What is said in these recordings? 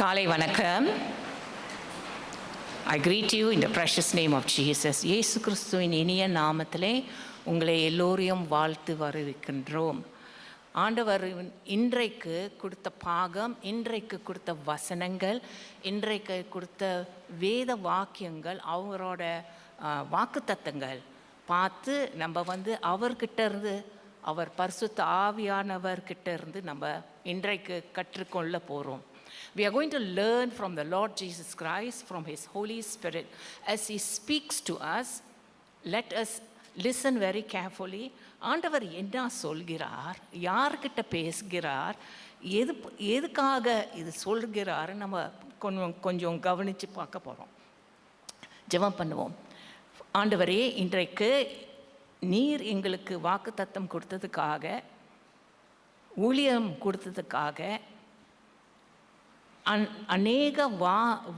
காலை வணக்கம். I greet you in the precious name of Jesus. இயேசு கிறிஸ்துவின் இனிய நாமத்திலே உங்களை எல்லோரையும் வாழ்த்து வரவேற்கின்றோம். ஆண்டவர் இன்றைக்கு கொடுத்த பாகம், இன்றைக்கு கொடுத்த வசனங்கள், இன்றைக்கு கொடுத்த வேத வாக்கியங்கள், அவரோட வாக்குத்தத்தங்கள் பார்த்து நம்ம அவர்கிட்ட இருந்து, அவர் பரிசுத்த ஆவியானவர்கிட்ட இருந்து நம்ம இன்றைக்கு கற்றுக்கொள்ள போகிறோம். We are going to learn from the Lord Jesus Christ, from His Holy Spirit. As He speaks to us, let us listen very carefully. ஆண்டவர் என்ன சொல்கிறார், யார்கிட்ட பேசுகிறார், எதுக்காக இது சொல்கிறார், நம்ம கொஞ்சம் கவனித்து பார்க்க போகிறோம். ஜெபம் பண்ணுவோம். ஆண்டவரே, இன்றைக்கு நீர் எங்களுக்கு வாக்குத்தத்தம் கொடுத்ததுக்காக, ஊழியம் கொடுத்ததுக்காக, அநேக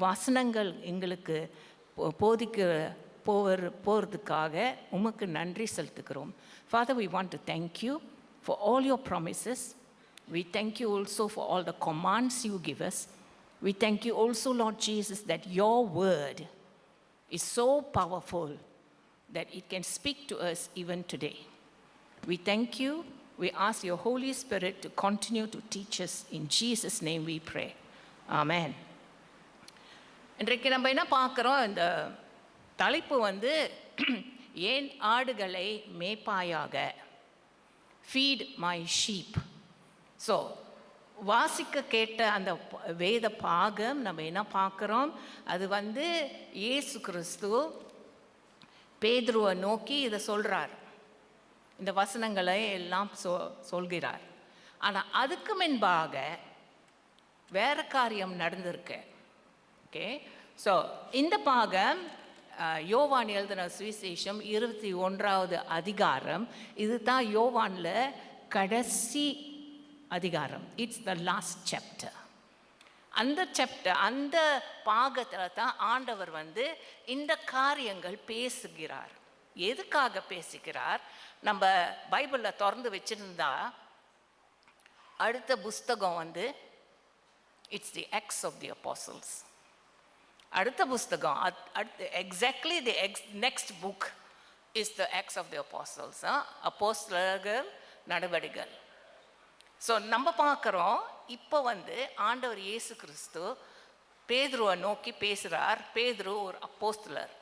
வசனங்கள் எங்களுக்கு போகிறதுக்காக உமக்கு நன்றி செலுத்துகிறோம். Father, we want to thank you for all your promises. We thank you also for all the commands you give us. We thank you also, Lord Jesus, that your word is so powerful that it can speak to us even today. We thank you. We ask your Holy Spirit to continue to teach us. In Jesus' name we pray. ஆமென். இன்றைக்கு நம்ம என்ன பார்க்குறோம், இந்த தலைப்பு ஏன் ஆடுகளை மேய்ப்பாயாக, feet my sheep. So வாசிக்க கேட்ட அந்த வேத பாகம் நம்ம என்ன பார்க்குறோம், அது இயேசு கிறிஸ்து பேதுருவை நோக்கி இதை சொல்கிறார், இந்த வசனங்களை எல்லாம் சொல்கிறார். ஆனால் அதுக்கு முன்பாக வேற காரியம் நடந்திருக்கு. ஓகே, ஸோ இந்த பாகம் யோவான் எழுதின சுவிசேஷம் 21வது அதிகாரம். இது தான் யோவானில் கடைசி அதிகாரம். It's the last chapter. அந்த பாகத்தில் தான் ஆண்டவர் இந்த காரியங்கள் பேசுகிறார். எதுக்காக பேசுகிறார்? நம்ம பைபிளில் திறந்து வச்சுருந்தா அடுத்த புஸ்தகம் it's the Acts of the Apostles. அடுத்த புஸ்தகம் exactly the next book is the Acts of the Apostles. அப்போஸ்தலர்கள் நடவடிக்கைகள். ஸோ நம்ம பார்க்குறோம், இப்போ ஆண்டவர் இயேசு கிறிஸ்து பேதுருவை நோக்கி பேசுகிறார். பேதுரு ஒரு அப்போஸ்தலர்,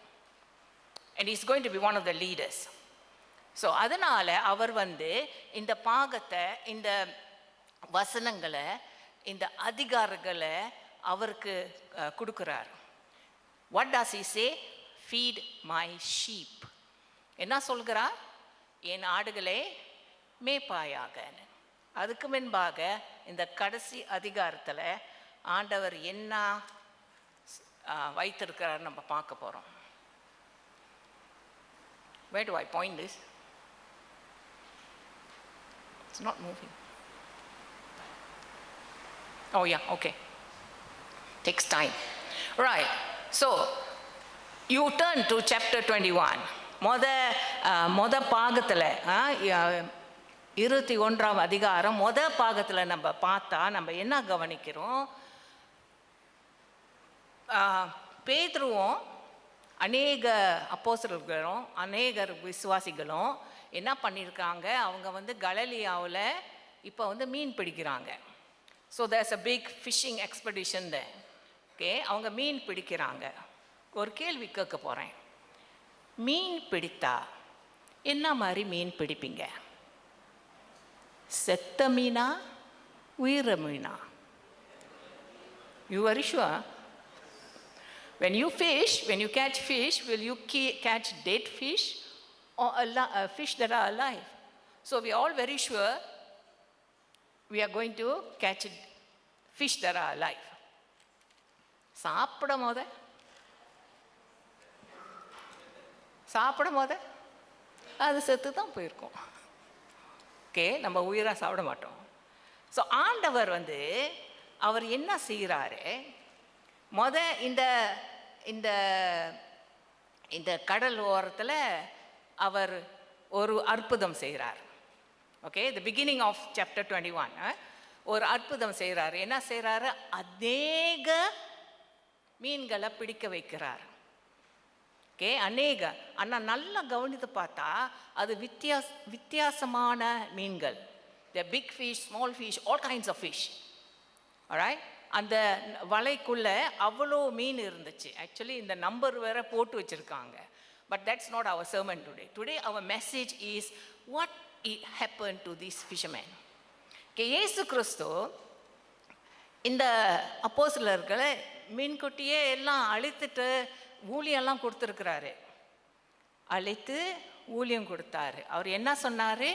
and he is going to be one of the leaders. So அதனால் அவர் இந்த பாகத்தை, இந்த வசனங்களை, இந்த அதிகாரங்களை அவருக்கு கொடுக்குறார். What toss he say? Feet my sheep. என்ன சொல்கிறார்? என் ஆடுகளை மேய்ப்பாயாக. அதுக்கு முன்பாக இந்த கடைசி அதிகாரத்தில் ஆண்டவர் என்ன வைத்திருக்கிறார் நம்ம பார்க்க போகிறோம். Where do I point this? It's not moving. Oh yeah, okay. Takes time. Right. So, you turn to chapter 21. மொத பாகத்தில் 21ஆம் அதிகாரம் பாகத்தில் நம்ம பார்த்தா நம்ம என்ன கவனிக்கிறோம்? பேதுருவும் அநேக அப்போஸ்தலர்களும் அநேகர் விசுவாசிகளும் என்ன பண்ணியிருக்காங்க, அவங்க கலிலேயாவில் இப்போ மீன் பிடிக்கிறாங்க. So there's a big fishing expedition there. Okay, அவங்க மீன் பிடிக்கிறாங்க. ஒரு கேள்வி கேட்க போகிறேன். மீன் பிடித்தா என்ன மாதிரி மீன் பிடிப்பீங்க? செத்த மீனா, உயிர Meena? You are sure? When you fish, when you catch fish, will you catch dead fish or fish that are alive? So we are all very sure we are going to catch fish that are alive. சாப்பிடும் போது அது செத்து தான் போயிருக்கோம். Okay, நம்ம உயிராக சாப்பிட மாட்டோம். ஸோ ஆண்டவர் அவர் என்ன செய்கிறாரு, இந்த இந்த கடல் ஓரத்தில் அவர் ஒரு அற்புதம் செய்கிறார். Okay, the beginning of chapter 21. ஒரு அற்புதம் செய்கிறாரு. என்ன செய்கிறாரு? அநேக மீன்களை பிடிக்க வைக்கிறார். ஓகே, அநேக. ஆனால் நல்லா கவனித்து பார்த்தா அது வித்தியாசமான மீன்கள். The big fish, small fish, all kinds of fish. Alright. அந்த வலைக்குள்ளே அவ்வளோ மீன் இருந்துச்சு. ஆக்சுவலி இந்த நம்பர் வேற போட்டு வச்சுருக்காங்க. But that's not our sermon today. Today our message is what happened to these fishermen. Okay, Yesu Kristhu இந்த அப்போஸ்தலர்களை மீன்குட்டியே எல்லாம் அழித்துட்டு ஊழியெல்லாம் கொடுத்துருக்கிறாரு. அழைத்து ஊழியம் கொடுத்தாரு. அவர் என்ன சொன்னார்?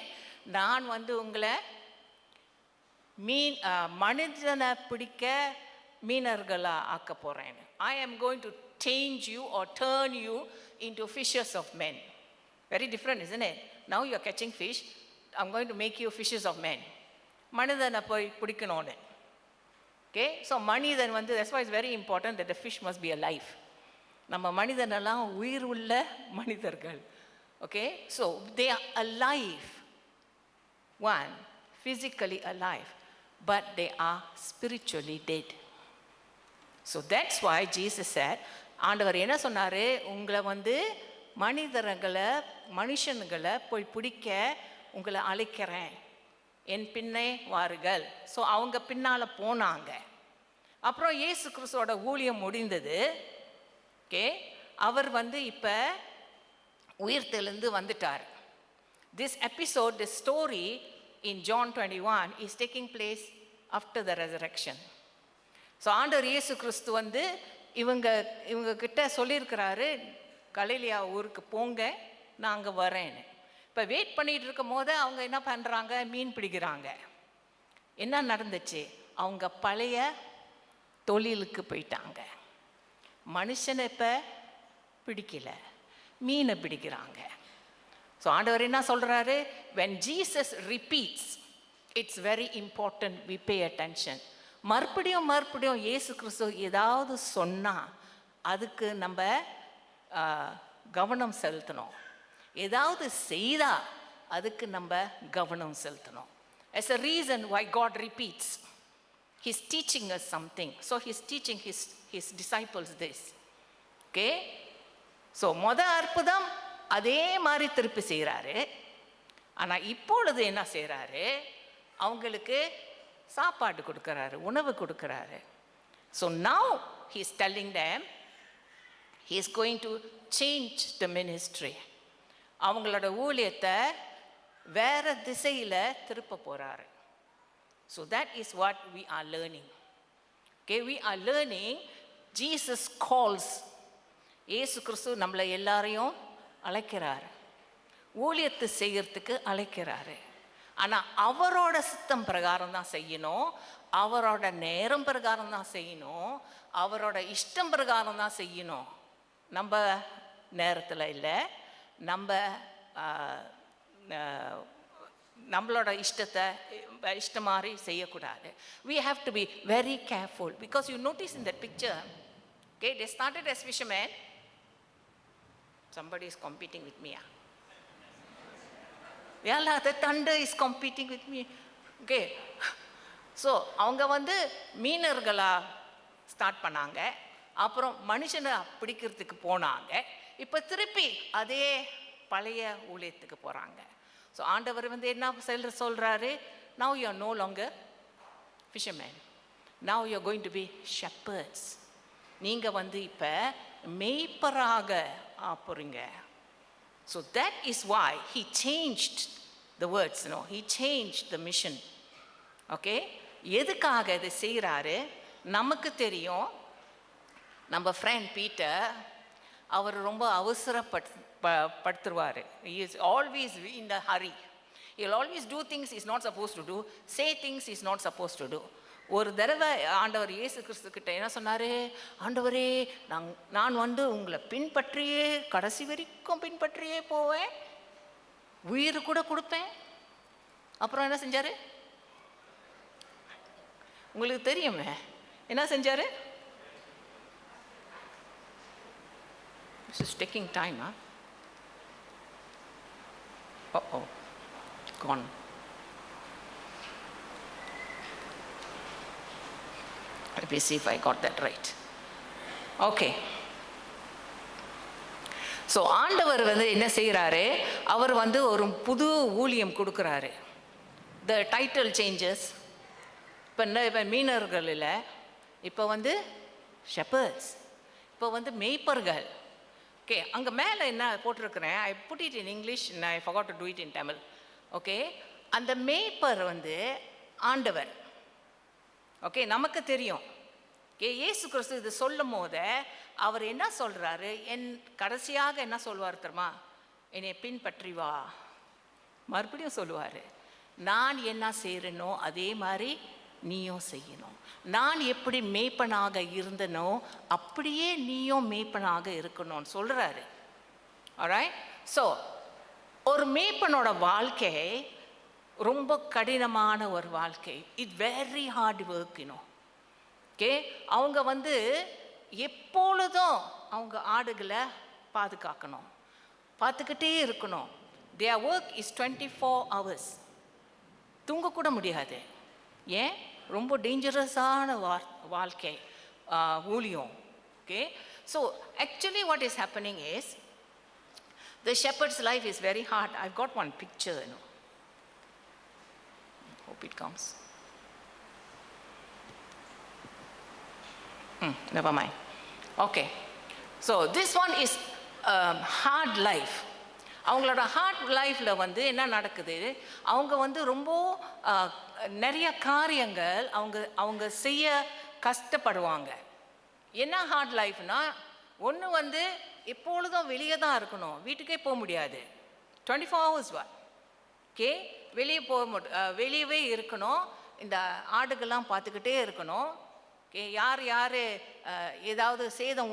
நான் உங்களை மனிதனை பிடிக்க மீனர்களாக ஆக்க போகிறேன். I am going to change you or turn you into fishers of men. Very different, isn't it? Now you are catching fish. I'm going to make you fishers of men. மனிதனை போய் பிடிக்கணும்னு. ஓகே, ஸோ மனிதன் that's why it's very important that the fish must be alive. நம்ம மனிதனெல்லாம் உயிர் உள்ள மனிதர்கள். Okay, so they are alive. One, physically alive, but they are spiritually dead. So that's why Jesus said, ஆண்டவர் என்ன சொன்னார்? உங்களை மனுஷனுங்களை போய் பிடிக்க உங்களை அழைக்கிறேன், என் பின்னே வாருங்கள். ஸோ அவங்க பின்னால் போனாங்க. அப்புறம் இயேசு கிறிஸ்துவோட ஊழியம் முடிந்தது. ஓகே, அவர் இப்போ உயிர்த்தெழுந்து வந்துட்டார். This episode, this story in John 21 is taking place after the resurrection. So ஆண்டவர் இயேசு கிறிஸ்து இவங்க கிட்ட சொல்லியிருக்கிறாரு, கலிலேயா ஊருக்கு போங்க, நான் அங்கே வரேன்னு. இப்போ வெயிட் பண்ணிகிட்டு இருக்கும் போது அவங்க என்ன பண்ணுறாங்க? மீன் பிடிக்கிறாங்க. என்ன நடந்துச்சு? அவங்க பழைய தொழிலுக்கு போயிட்டாங்க. மனுஷனை இப்போ பிடிக்கல, மீனை பிடிக்கிறாங்க. ஸோ ஆண்டவர் என்ன சொல்கிறாரு? when Jesus repeats, it's very important we pay attention. மறுபடியும் இயேசு கிறிஸ்து ஏதாவது சொன்னால் அதுக்கு நம்ம கவனம் செலுத்தணும். ஏதாவது செய்தால் அதுக்கு நம்ம கவனம் செலுத்தணும். as a reason why God repeats, he's teaching us something. So he's teaching his disciples this. Okay, so அற்புதம் அதே மாதிரி திருப்பி செய்கிறாரு. ஆனால் இப்பொழுது என்ன செய்கிறாரு? அவங்களுக்கு சாப்பாடு கொடுக்குறாரு, உணவு கொடுக்குறாரு. So now he is telling them he is going to change the ministry. அவங்களோட ஊழியத்தை வேற திசையில் திருப்ப போகிறாரு. So that is what we are learning. Okay, we are learning Jesus calls. இயேசு கிறிஸ்து நம்மளை எல்லாரையும் அழைக்கிறார், ஊழியத்தை செய்கிறதுக்கு அழைக்கிறாரு. ஆனால் அவரோட சித்தம் பிரகாரம் தான் செய்யணும், அவரோட நேரம் பிரகாரம் தான் செய்யணும், அவரோட இஷ்டம் பிரகாரம் தான் செய்யணும். நம்ம நேரத்தில் இல்லை, நம்மளோட இஷ்டம் மாதிரி செய்யக்கூடாது. We have to be very careful because you notice in that picture, okay, they started as fishermen. Somebody is competing with me. Yeah, the thunder is competing with me. Okay, so அவங்க மீனர்களாக start பண்ணாங்க. அப்புறம் மனுஷனை பிடிக்கிறதுக்கு போனாங்க. இப்போ திருப்பி அதே பழைய ஊழியத்துக்கு போகிறாங்க. ஸோ ஆண்டவர் என்ன சொல்கிறாரு? now you are no longer fishermen, now you are going to be shepherds. நீங்கள் இப்போ மேய்ப்பராக போகிறீங்க. So that is why he changed the words, he changed the mission. Okay, எதுக்காக இதை செய்கிறாரு? நமக்கு தெரியும், நம்ம ஃப்ரெண்ட் பீட்டர் அவர் ரொம்ப அவசரப்படுத்துவார். he is always in the hurry. he will always do things he is not supposed to do, say things he is not supposed to do. ஒரு தடவை ஆண்டவர் இயேசு கிறிஸ்து கிட்ட என்ன சொன்னார்? ஆண்டவரே, நான் உங்களை பின்பற்றியே கடைசி வரைக்கும் பின்பற்றியே போவேன், உயிர் கூட கொடுப்பேன். அப்புறம் என்ன செஞ்சார்? உங்களுக்கு தெரியுமே என்ன செஞ்சார்? This is taking time, huh? Uh-oh, gone. Let me see if I got that right. Okay. So ஆண்டவர் வந்து என்ன செய்கிறாரு, அவர் வந்து ஒரு புது ஊழியம் கொடுக்குறாரு. The title changes. இப்போ மீனவர்கள் இல்லை, இப்போ வந்து ஷெப்பர்ட்ஸ், இப்போ வந்து மேய்ப்பர்கள். ஓகே, அங்கே மேலே என்ன போட்டிருக்கிறேன், I put it in English, I forgot to do it in Tamil. Okay, அந்த மேய்ப்பர் வந்து ஆண்டவர். ஓகே, நமக்கு தெரியும். ஓகே, இயேசு கிறிஸ்து இது சொல்லும் போது அவர் என்ன சொல்கிறாரு, கடைசியாக என்ன சொல்வார் தெரியுமா, என்னை பின்பற்றி வா. மறுபடியும் சொல்லுவார், நான் என்ன செய்கிறேனோ அதே மாதிரி நீயும் செய்யணும். நான் எப்படி மேய்ப்பனாக இருந்தனோ அப்படியே நீயும் மேய்ப்பனாக இருக்கணும்னு சொல்கிறாரு. ஆல்ரைட். ஸோ ஒரு மேய்ப்பனோட வாழ்க்கை ரொம்ப கடினமான ஒரு வாழ்க்கை. It very hard work. Okay, அவங்க வந்து எப்பொழுதும் அவங்க ஆடுகளை பாதுகாக்கணும், பார்த்துக்கிட்டே இருக்கணும். their work is 24 hours. தூங்கக்கூட முடியாது. ஏன், ரொம்ப டேஞ்சரஸான வாழ்க்கை ஊழியம். Okay, so actually what is happening is the shepherd's life is very hard. I've got one picture. Hope it comes. Never mind. Okay, so this one is hard life. அவங்களோட heart லைஃப்பில் வந்து என்ன நடக்குது, அவங்க வந்து ரொம்ப நிறைய காரியங்கள் அவங்க செய்ய கஷ்டப்படுவாங்க. என்ன ஹார்ட் லைஃப்னா, ஒன்று வந்து எப்பொழுதும் வெளியே தான் இருக்கணும், வீட்டுக்கே போக முடியாது. 24 hours வா. ஓகே, வெளியவே இருக்கணும், இந்த ஆடுகள்லாம் பார்த்துக்கிட்டே இருக்கணும். ஓகே, யார் ஏதாவது சேதம்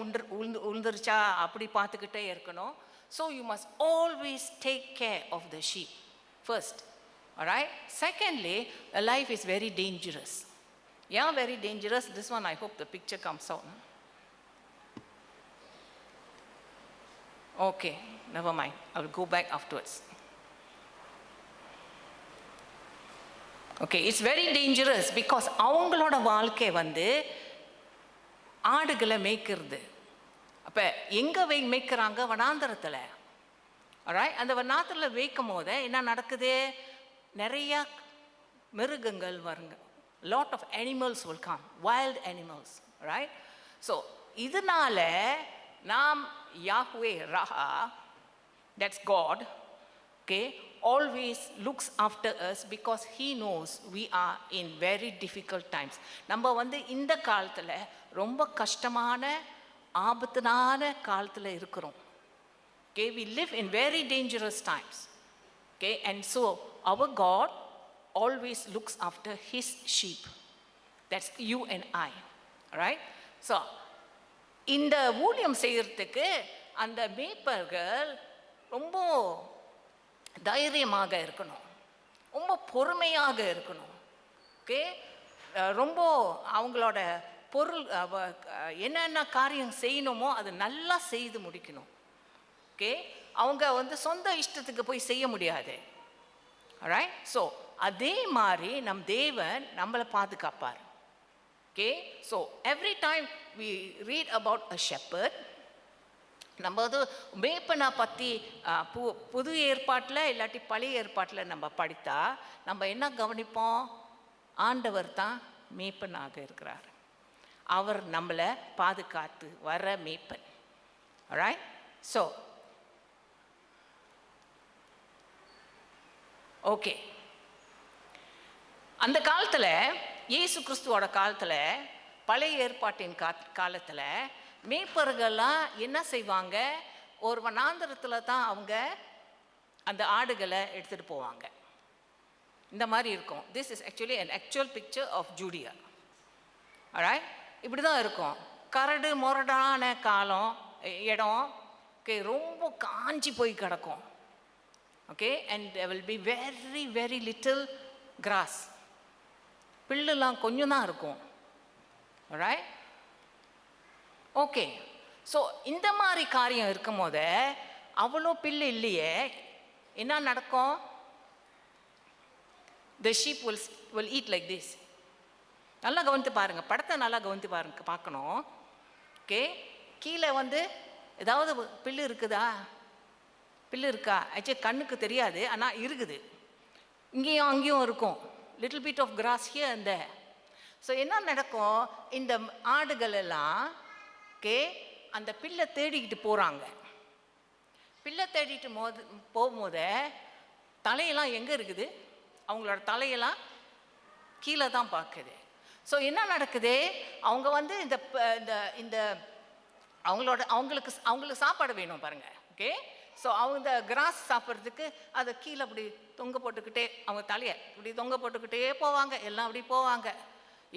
உழுந்துருச்சா அப்படி பார்த்துக்கிட்டே இருக்கணும். So you must always take care of the sheep first. All right. Secondly, life is very dangerous. Yeah, very dangerous. This one, I hope the picture comes out. Okay, never mind. I will go back afterwards. Okay, it's very dangerous because அவங்களோட வாழ்க்கை வந்து ஆடுகளை மேய்க்கிறது. அப்போ எங்கே மேய்க்கிறாங்க, வனாந்தரத்தில். Alright. அந்த வனாந்தரத்தில் மேய்க்கும் போது என்ன நடக்குது, நிறையா மிருகங்கள் வருங்க. Lot of animals will come, wild animals. Right. So இதனால நாம் யாஹ்வே ரஹா, that's God, okay, always looks after us because he knows we are in very difficult times. நம்ம வந்து இந்த காலத்தில் ரொம்ப கஷ்டமான ஆபத்தான காலத்தில் இருக்கிறோம். Okay, we live in very dangerous times. Okay, and so our God always looks after his sheep. That's you and I. Right? So இந்த ஊழியம் செய்யறதுக்கு அந்த மேய்ப்பர்கள் ரொம்ப தைரியமாக இருக்கணும், ரொம்ப பொறுமையாக இருக்கணும். ஓகே, ரொம்ப அவங்களோட பொருள் என்னென்ன காரியம் செய்யணுமோ அது நல்லா செய்து முடிக்கணும். ஓகே, அவங்க வந்து சொந்த இஷ்டத்துக்கு போய் செய்ய முடியாது. ரைட். ஸோ அதே மாதிரி நம் தேவன் நம்மளை பாதுகாப்பார். Okay, so every time we read about a shepherd, நம்ம வந்து மேய்ப்பனை பற்றி புது ஏற்பாட்டில் இல்லாட்டி பழைய ஏற்பாட்டில் நம்ம படித்தா நம்ம என்ன கவனிப்போம், ஆண்டவர் தான் மேய்ப்பனாக இருக்கிறார், அவர் நம்மளை பாதுகாத்து வர மேய்ப்பன். ரைட். ஸோ ஓகே, அந்த காலத்தில் இயேசு கிறிஸ்துவோட காலத்தில், பழைய ஏற்பாட்டின் காலத்தில் மேய்ப்பர்கள்லாம் என்ன செய்வாங்க, ஒரு வனாந்தரத்தில் தான் அவங்க அந்த ஆடுகளை எடுத்துகிட்டு போவாங்க. இந்த மாதிரி இருக்கும். This is actually an actual picture of Judea. alright, இப்படி தான் இருக்கும். கரடு முரடான இடம். ஓகே, ரொம்ப காஞ்சி போய் கிடக்கும். Okay, and there will be very very little grass. பில்லுலாம் கொஞ்சம் தான் இருக்கும். alright. ஓகே, ஸோ இந்த மாதிரி காரியம் இருக்கும் போது அவ்வளோ பில்லு இல்லையே, என்ன நடக்கும்? The sheep will eat like this. நல்லா கவனித்து பாருங்கள், படத்தை நல்லா கவனித்து பாருங்க, பார்க்கணும். ஓகே, கீழே வந்து ஏதாவது பில்லு இருக்குதா? பில்லு இருக்கா? ஆக்சுவலி கண்ணுக்கு தெரியாது, ஆனால் இருக்குது. இங்கேயும் அங்கேயும் இருக்கும், little bit of grass here and there. So என்ன நடக்கும், இந்த ஆடுகள் எல்லாம் ஓகே அந்த பில்லை தேடிக்கிட்டு போகிறாங்க. பில்லை தேடிட்டு போகும்போது தலையெல்லாம் எங்கே இருக்குது? அவங்களோட தலையெல்லாம் கீழே தான் பார்க்குது. ஸோ என்ன நடக்குது, அவங்க வந்து இந்த இந்த அவங்களுக்கு சாப்பாடு வேணும் பாருங்கள். ஓகே, ஸோ அவங்க இந்த கிராஸ் சாப்பிட்றதுக்கு அதை கீழே அப்படி தொங்க போட்டுக்கிட்டே, அவங்க தலையை இப்படி தொங்க போட்டுக்கிட்டே போவாங்க. எல்லாம் அப்படி போவாங்க.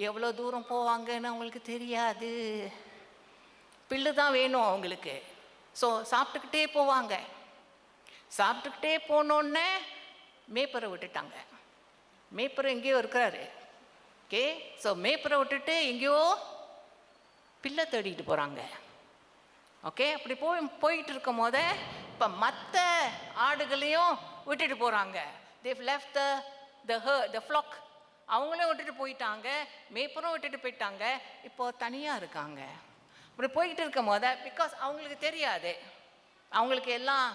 எவ்வளோ தூரம் போவாங்கன்னு அவங்களுக்கு தெரியாது. பில்லு தான் வேணும் அவங்களுக்கு. ஸோ சாப்பிட்டுக்கிட்டே போவாங்க. சாப்பிட்டுக்கிட்டே போனோடனே மேய்ப்பரை விட்டுட்டாங்க. மேய்ப்பரை எங்கேயோ இருக்கிறாரு. ஓகே, ஸோ மேய்ப்பரை விட்டுட்டு எங்கேயோ பில்லை தேடிட்டு போகிறாங்க. ஓகே, அப்படி போயிட்டு இருக்கும் போது இப்போ மற்ற ஆடுகளையும் விட்டுட்டு போகிறாங்க. They left the flock. அவங்களும் விட்டுட்டு போயிட்டாங்க, மேய்ப்பரும் விட்டுட்டு போயிட்டாங்க. இப்போது தனியாக இருக்காங்க. இப்படி போய்கிட்டு இருக்கும் போது, பிகாஸ் அவங்களுக்கு தெரியாது, அவங்களுக்கு எல்லாம்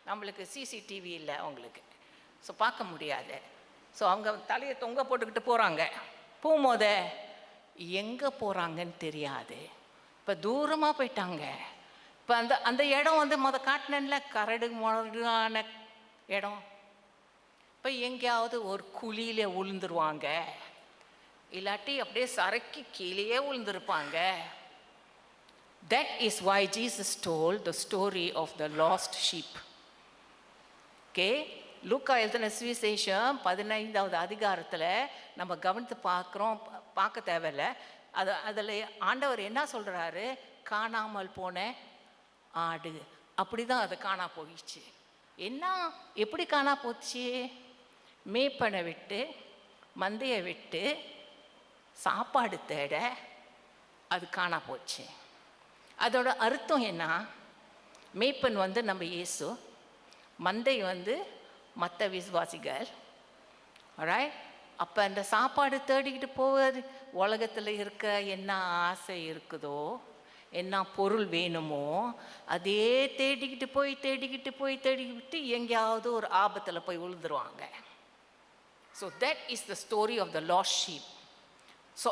நம்மளுக்கு சிசிடிவி இல்லை அவங்களுக்கு, ஸோ பார்க்க முடியாது. ஸோ அவங்க தலையை தொங்க போட்டுக்கிட்டு போகிறாங்க. போகும்போது எங்கே போகிறாங்கன்னு தெரியாது. இப்போ தூரமாக போயிட்டாங்க. இப்போ அந்த இடம் வந்து காட்டினேன்ல, கரடு முரடான இடம். இப்போ எங்கேயாவது ஒரு குழியில் விழுந்துருவாங்க, இல்லாட்டி அப்படியே சறுக்கி கீழேயே விழுந்திருப்பாங்க. That is why Jesus told the story of the lost sheep. Okay, லூக்கா எழுதின சுவிசேஷம் 15வது அதிகாரத்தில் நம்ம கவனித்து பார்க்க தேவையில்லை. அதில் ஆண்டவர் என்ன சொல்கிறாரு, காணாமல் போன ஆடு. அப்படி தான் அது காணா போயிடுச்சு. எப்படி காணா போச்சு? மேய்ப்பனை விட்டு, மந்தையை விட்டு சாப்பாடு தேட அது காணா போச்சு. அதோட அர்த்தம் என்ன? மேய்ப்பன் வந்து நம்ம இயேசு, மந்தை வந்து மற்ற விசுவாசிகள். ரைட்? அப்போ அந்த சாப்பாடு தேடிக்கிட்டு போவது, உலகத்தில் இருக்க என்ன ஆசை இருக்குதோ, என்ன பொருள் வேணுமோ, அதே தேடிக்கிட்டு எங்கேயாவது ஒரு ஆபத்தில் போய் விழுந்துருவாங்க. So that is the story of the lost sheep. So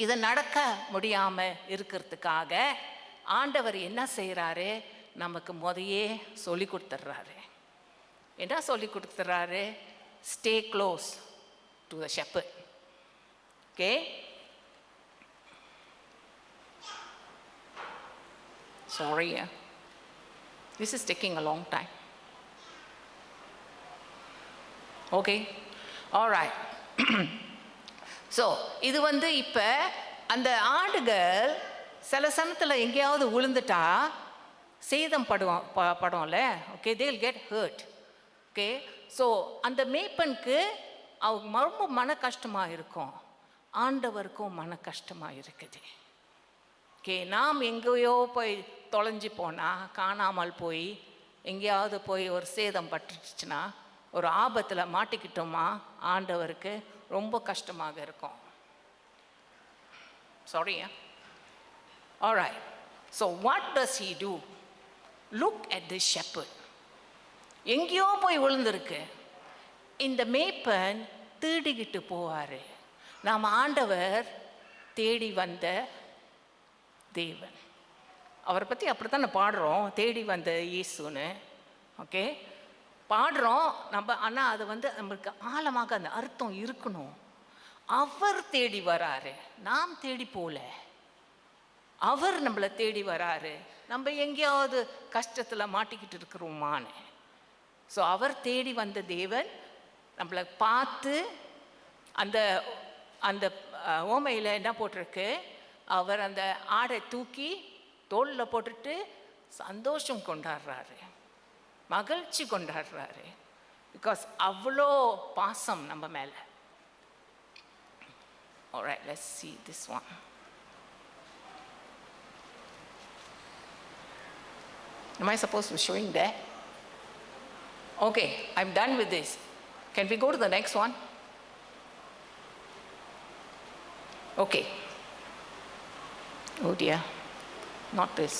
இது நடக்க முடியாமல் இருக்கிறதுக்காக ஆண்டவர் என்ன செய்கிறாரு, நமக்கு முதையே சொல்லி கொடுத்துட்றாரு. என்ன சொல்லி கொடுத்துட்றாரு? Stay close to the shepherd. Okay, sorry, this is taking a long time. Okay, all right. So இது வந்து இப்போ அந்த ஆடுகள் சில சமயத்தில் எங்கேயாவது விழுந்துட்டா சேதம் படும்ல. Okay, they will get hurt. Okay, so அந்த மேய்ப்பனுக்கு அவங்க ரொம்ப மன கஷ்டமாக இருக்கும், ஆண்டவருக்கும் மன கஷ்டமாக இருக்குது. ஓகே, நாம் எங்கேயோ போய் தொலைஞ்சி போனால், காணாமல் போய் எங்கேயாவது போய் ஒரு சேதம் பட்டுச்சுன்னா, ஒரு ஆபத்தில் மாட்டிக்கிட்டோமா, ஆண்டவருக்கு ரொம்ப கஷ்டமாக இருக்கும். Sorry. All right. So what does he do? Look at this shepherd. எங்கேயோ போய் விழுந்திருக்கு. இந்த மேய்ப்பன் தேடிக்கிட்டு போவார். நாம் ஆண்டவர் தேடி வந்த தேவன். அவரை பற்றி அப்படித்தான் பாடுறோம், தேடி வந்த இயேசுன்னு. ஓகே, பாடுறோம் நம்ம. ஆனால் அது வந்து நம்மளுக்கு ஆழமாக அந்த அர்த்தம் இருக்கணும். அவர் தேடி வராரு, நாம் தேடி போல. அவர் நம்மளை தேடி வராரு. நம்ம எங்கேயாவது கஷ்டத்தில் மாட்டிக்கிட்டு இருக்கிறோமான்னு. ஸோ அவர் தேடி வந்த தேவன் நம்மளை பார்த்து, அந்த அந்த ஓமையில் என்ன போட்டிருக்கு, அவர் அந்த ஆடை தூக்கி தோளில் போட்டுட்டு சந்தோஷம் கொண்டாடுறாரு, மகிழ்ச்சி கொண்டாடுறாரு. பிகாஸ் அவ்வளோ பாசம் நம்ம மேலே. All right, let's see this one. Am I supposed to be showing there? Okay, I'm done with this. Can we go to the next one? Okay. Oh dear, not this.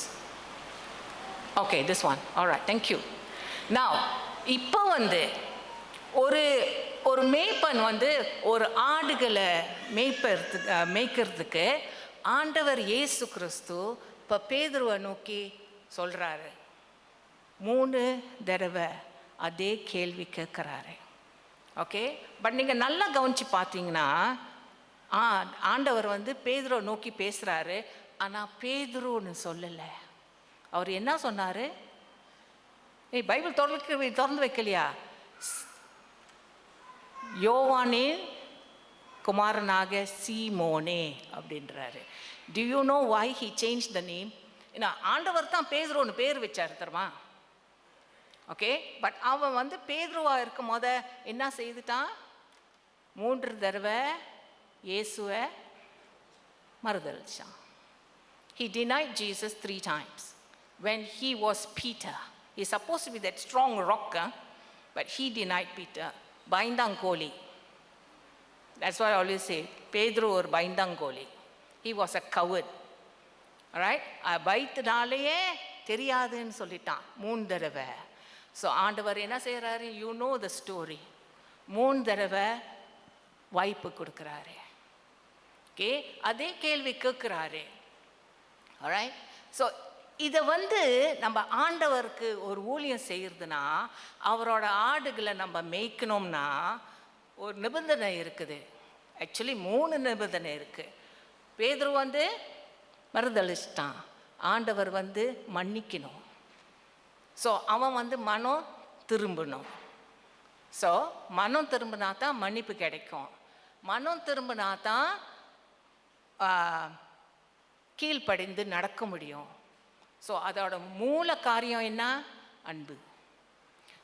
Okay, this one. All right, thank you. Now, இப்போ வந்து ஒரு ஒரு மேய்ப்பன் வந்து ஒரு ஆடுகளை மேய்க்கிறதுக்கு ஆண்டவர் இயேசு கிறிஸ்து இப்போ பேதுருவை நோக்கி சொல்கிறாரு. 3 தடவை அதே கேள்வி கேட்குறாரு. ஓகே, பட் நீங்கள் நல்லா கவனித்து பார்த்தீங்கன்னா ஆண்டவர் வந்து பேதுருவை நோக்கி பேசுகிறாரு, ஆனால் பேதுருன்னு சொல்லலை. அவர் என்ன சொன்னார்? பைபிள் திறந்து வைக்கலையா? யோவானின் குமாரனாக சீமோனே அப்படின்றாரு. Do you know why he change the name? ஏன்னா ஆண்டவர் தான் பேதுருன்னு பேர் வச்சார் தெரியுமா? ஓகே, பட் அவன் வந்து பேதுருவா இருக்கும் போத என்ன செய்துட்டான்? 3 தடவை இயேசுவை மறுதலிச்சான். He denied Jesus 3 times when he was Peter. He's supposed to be that strong rock, but he denied Peter. Bayindangoli. That's why I always say, Pedro or Bayindangoli. He was a coward. Alright? பயத்தினாலேயே தெரியாதுன்னு சொல்லிட்டான் 3 தடவை. So ஆண்டவர் என்ன செய்கிறாரு? You know the story. 3 தடவை வாய்ப்பு கொடுக்குறாரு. Okay, அதே கேள்வி கேட்குறாரு. ஆல்ரைட், ஸோ இதை வந்து நம்ம ஆண்டவருக்கு ஒரு ஊழியம் செய்கிறதுனா, அவரோட ஆடுகளை நம்ம மேய்க்கணும்னா ஒரு நிபந்தனை இருக்குது. ஆக்சுவலி 3 நிபந்தனை இருக்குது. பேதுரு வந்து மறுதளிச்சிட்டான், ஆண்டவர் வந்து மன்னிக்கணும். ஸோ அவன் வந்து மனம் திரும்பணும். ஸோ மனம் திரும்பினா தான் மன்னிப்பு கிடைக்கும். மனம் திரும்பினா தான் கீழ்ப்படிந்து நடக்க முடியும். ஸோ அதோட மூல காரியம் என்ன? அன்பு.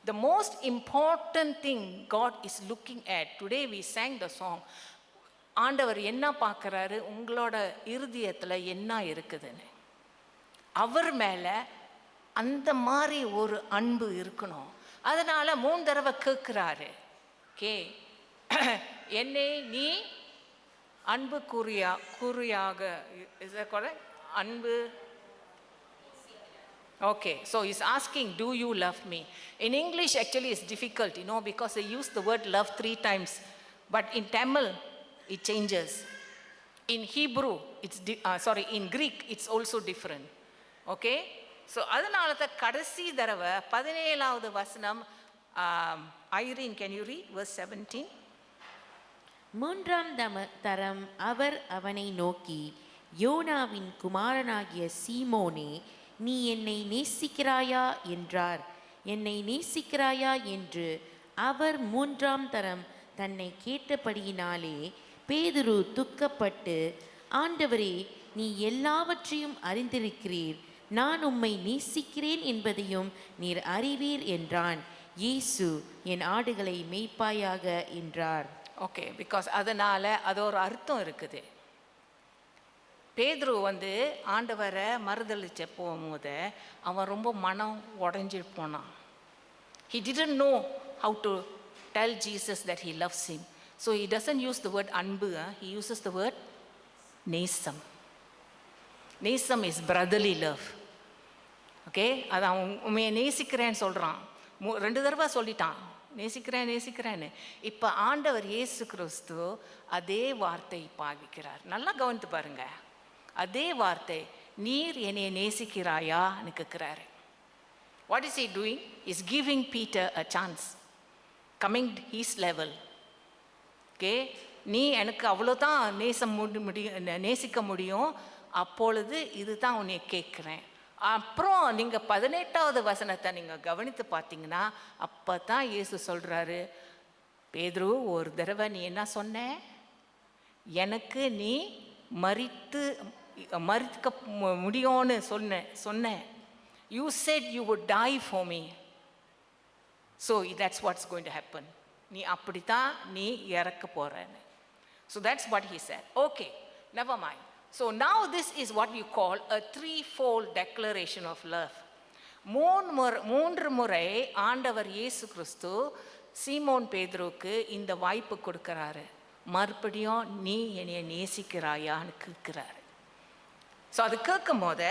The most important thing God is looking at. Today we sang the song. ஆண்டவர் என்ன பார்க்குறாரு? உங்களோட இருதயத்தில் என்ன இருக்குதுன்னு. அவர் மேலே அந்த மாதிரி ஒரு அன்பு இருக்கணும். அதனால் 3 தடவை கேட்குறாரு. ஓகே, என்னை நீ அன்பு கூறியாக அன்பு. Okay, so he's asking, do you love me? In English actually it's difficult, because they use the word love 3 times, but in Tamil it changes. In Hebrew in Greek it's also different. Okay, so அதனால தான் கடைசி தடவை 17வது வசனம், Irene, can you read verse 17? 3ஆம் தரம் அவர் அவனை நோக்கி, யோனாவின் குமாரனாகிய சீமோனே, நீ என்னை நேசிக்கிறாயா என்றார். என்னை நேசிக்கிறாயா என்று அவர் 3ஆம் தரம் தன்னை கேட்டபடியினாலே பேதுரு துக்கப்பட்டு, ஆண்டவரே, நீ எல்லாவற்றையும் அறிந்திருக்கிறீர், நான் உம்மை நேசிக்கிறேன் என்பதையும் நீர் அறிவீர் என்றான். இயேசு, என் ஆடுகளை மேய்ப்பாயாக என்றார். ஓகே, பிகாஸ் அதனால் அது ஒரு அர்த்தம் இருக்குது. பேதுரு வந்து ஆண்டவரை மறுதளிச்ச போகும்போது அவன் ரொம்ப மனம் உடஞ்சி போனான். He didn't know how to tell Jesus that he loves him. So he doesn't use the word அன்பு, he uses the word நேசம். நேசம் is brotherly love. ஓகே, அது அவன் உண்மையை நேசிக்கிறேன்னு சொல்கிறான். 2 தடவை சொல்லிட்டான் நேசிக்கிறேன்னு. இப்போ ஆண்டவர் இயேசு கிறிஸ்து அதே வார்த்தை பாவிக்கிறார். நல்லா கவனித்து பாருங்க. அதே வார்த்தை, நீர் என்னை நேசிக்கிறாயான்னு கேட்குறாரு. What is he doing? He's giving Peter a chance, coming his level. Okay, நீ எனக்கு அவ்வளோதான் நேசிக்க முடியும், அப்பொழுது இதுதான் உன்னை கேட்குறேன். அப்புறம் நீங்கள் 18வது வசனத்தை நீங்கள் கவனித்து பார்த்தீங்கன்னா, அப்போ தான் இயேசு சொல்கிறாரு, பேதுரு, ஒரு தடவை நீ என்ன சொன்ன? எனக்கு நீ மறிக்க முடியும்னு சொன்ன. You said you would die for me. So that's what's going to happen. நீ அப்படித்தான் நீ இறக்க போறன்னு. So that's what he said. Okay, never mind. So now this is what you call a threefold declaration of love. 3 முறை ஆண்டவர் இயேசு கிறிஸ்து சீமோன் பேதுருவுக்கு இந்த வாய்ப்பு கொடுக்கிறாரு. மறுபடியும் நீ என்னைய நேசிக்கிறாயான்னு கேட்குறாரு. ஸோ அது கேட்கும் போது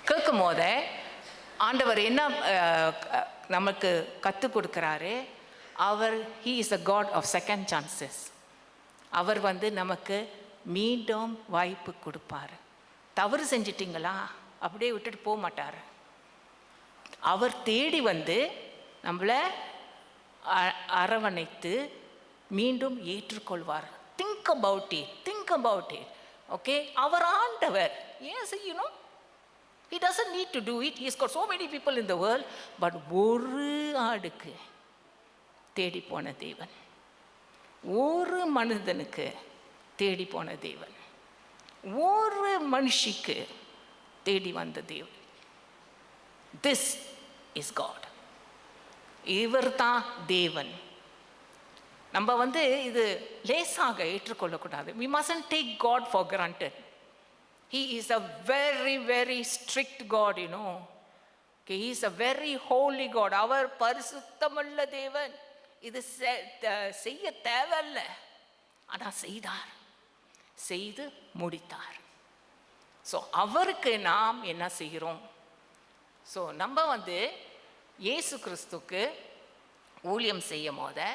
கேட்கும் போது ஆண்டவர் என்ன நமக்கு கற்றுக் கொடுக்குறாரு? He is a God of second chances. அவர் நமக்கு மீண்டும் வாய்ப்பு கொடுப்பார். தவறு செஞ்சிட்டிங்களா அப்படியே விட்டுட்டு போக மாட்டார். அவர் தேடி நம்மளை அரவணைத்து மீண்டும் ஏற்றுக்கொள்வார். Think about it. ஓகே, அவர் ஆண்டவர். ஏன் செய்யணும்? He doesn't need to do it. He's got so many people in the world. But ஒரு ஆடுக்கு தேடி போன தேவன், ஒரு மனிதனுக்கு தேடி போன தேவன், ஒரு மனுஷிக்கு தேடி வந்த தேவன். This is God. இவர் தான் தேவன். நம்ம இது லேசாக ஏற்றுக்கொள்ளக்கூடாது. We mustn't take God for granted. He is a very, very strict God, you know. Okay, he is a very holy God. அவர் பரிசுத்தமுள்ள தேவன். இது செய்ய தேவையில்லை, ஆனால் செய்தார், செய்து முடித்தார். ஸோ அவருக்கு நாம் என்ன செய்கிறோம்? ஸோ நம்ம இயேசு கிறிஸ்துக்கு ஊழியம் செய்யும் போது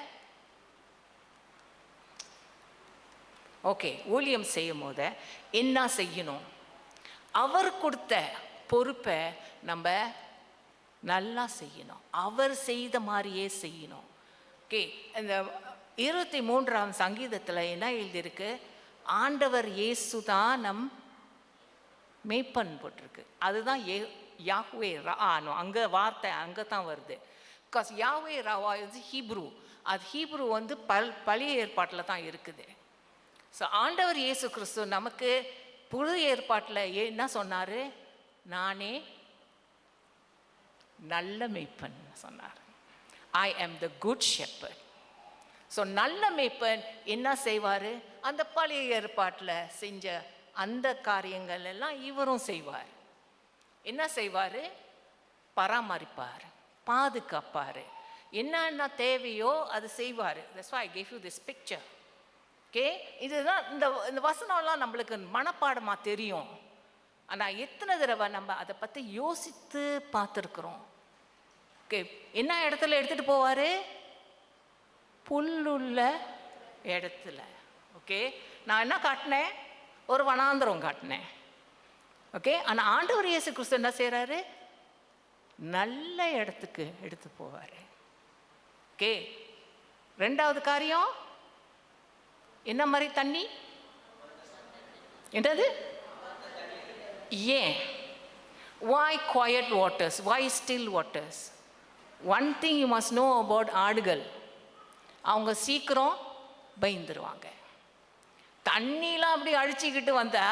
ஊழியம் செய்யும் போது என்ன செய்யணும்? அவர் கொடுத்த பொறுப்பை நம்ம நல்லா செய்யணும். அவர் செய்த மாதிரியே செய்யணும். ஓகே, இந்த 23ஆம் சங்கீதத்தில் என்ன எழுதியிருக்கு? ஆண்டவர் இயேசு தான் நம் மேய்ப்பன் போட்டிருக்கு. அதுதான் யாஹ்வே ரானோ, அங்கே வார்த்தை அங்கே தான் வருது. பிகாஸ் யாஹ்வே ராவா ஹீப்ரு. அது ஹீப்ரு பழைய ஏற்பாட்டில் தான் இருக்குது. ஸோ ஆண்டவர் இயேசு கிறிஸ்து நமக்கு புது ஏற்பாட்டில் என்ன சொன்னார்? நானே நல்ல மேய்ப்பன் சொன்னார். ஐ ஆம் த குட் ஷெப்பர்ட். ஸோ நல்ல மேய்ப்பன் என்ன செய்வார்? அந்த பழைய ஏற்பாட்டில் செஞ்ச அந்த காரியங்கள் எல்லாம் இவரும் செய்வார். என்ன செய்வார்? பராமரிப்பார், பாதுகாப்பார், என்னென்ன தேவையோ அது செய்வார். That's why I gave you this picture. Okay, இதுதான் இந்த வசனம்லாம் நம்மளுக்கு மனப்பாடமாக தெரியும். ஆனால் எத்தனை தடவை நம்ம அதை பற்றி யோசித்து பார்த்துருக்குறோம்? ஓகே, என்ன இடத்துல எடுத்துகிட்டு போவார்? புல்லுள்ள இடத்துல. ஓகே, நான் என்ன காட்டினேன்? ஒரு வனாந்தரம் காட்டினேன். ஓகே, ஆனால் ஆண்டவர் இயேசு கிறிஸ்து என்ன செய்கிறாரு? நல்ல இடத்துக்கு எடுத்து போவார். ஓகே, ரெண்டாவது காரியம் என்ன மாதிரி தண்ணி? என்னது? ஏன்? why quiet waters? why still waters? one thing you must know about ஆடுகள், அவங்க சீக்கிரம் பயந்துருவாங்க. தண்ணிலாம் அப்படி அழிச்சிக்கிட்டு வந்தா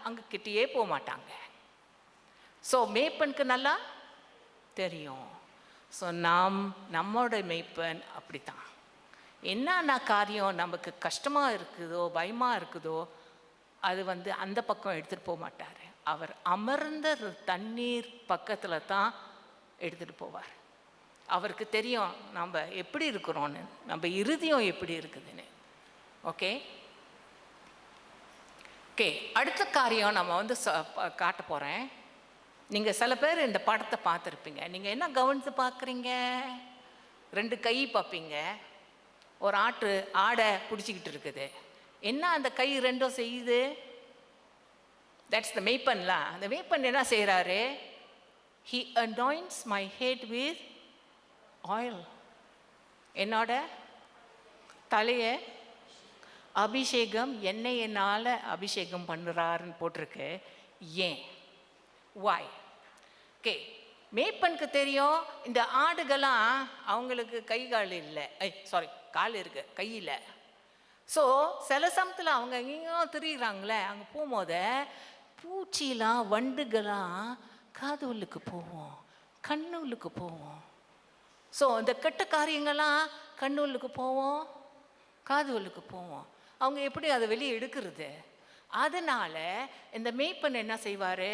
அங்கே கிட்டேயே போக மாட்டாங்க. ஸோ மேய்ப்பனுக்கு நல்லா தெரியும். ஸோ நம்மளோட மேய்ப்பன் அப்படித்தான். என்னென்ன காரியம் நமக்கு கஷ்டமாக இருக்குதோ, பயமாக இருக்குதோ, அது அந்த பக்கம் எடுத்துகிட்டு போக மாட்டார். அவர் அமர்ந்த தண்ணீர் பக்கத்தில் தான் எடுத்துகிட்டு போவார். அவருக்கு தெரியும் நம்ம எப்படி இருக்கிறோன்னு, நம்ம இருதயம் எப்படி இருக்குதுன்னு. ஓகே ஓகே அடுத்த காரியம் நம்ம காட்ட போகிறேன். நீங்கள் சில பேர் இந்த படத்தை பார்த்துருப்பீங்க. நீங்கள் என்ன கவனித்து பார்க்குறீங்க? 2 கை பார்ப்பீங்க. ஒரு ஆடை பிடிச்சிக்கிட்டு இருக்குது. என்ன அந்த கை ரெண்டும் செய்யுது? தட்ஸ் த மேய்ப்பன்லாம். அந்த மேய்ப்பன் என்ன செய்கிறாரு? He anoints my head with oil. என்னோட தலையை அபிஷேகம், எண்ணெயினால் அபிஷேகம் பண்ணுறாருன்னு போட்டிருக்கு. ஏன்? வாய்? ஓகே, மேய்ப்பனுக்கு தெரியும் இந்த ஆடுகள்லாம் அவங்களுக்கு கை கால் இல்லை, கால் இருக்கு, கை இல்லை. ஸோ சில சமயத்தில் அவங்க எங்கேயும் திரிகிறாங்களே, அங்கே போகும்போது பூச்சிலாம் வண்டுகளாம் காது உள்ளுக்கு போவோம், கண்ணு உள்ளுக்கு போவோம். ஸோ இந்த கெட்ட காரியங்கள்லாம் கண்ணு உள்ளுக்கு போவோம், காது உள்ளுக்கு போவோம். அவங்க எப்படி அதை வெளியே எடுக்கிறது? அதனால இந்த மேய்ப்பன் என்ன செய்வார்,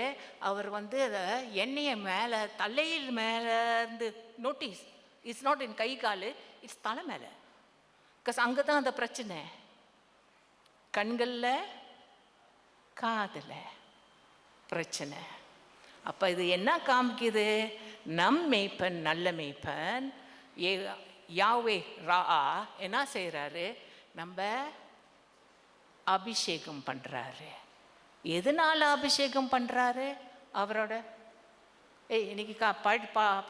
அவர் வந்து அதை எண்ணெயை மேலே தலையில் மேலே இருந்து notice, it's not in guy call, it's தலை மேலே. பிகாஸ் அங்கே தான் அந்த பிரச்சனை, கண்களில் காதில் பிரச்சனை. அப்போ இது என்ன காமிக்குது, நம் மேய்ப்பன் நல்ல மேய்ப்பன் யாவே ரா என்ன செய்கிறாரு, நம்ம அபிஷேகம் பண்ணுறாரு. எதனால் அபிஷேகம் பண்ணுறாரு, அவரோட இன்னைக்கு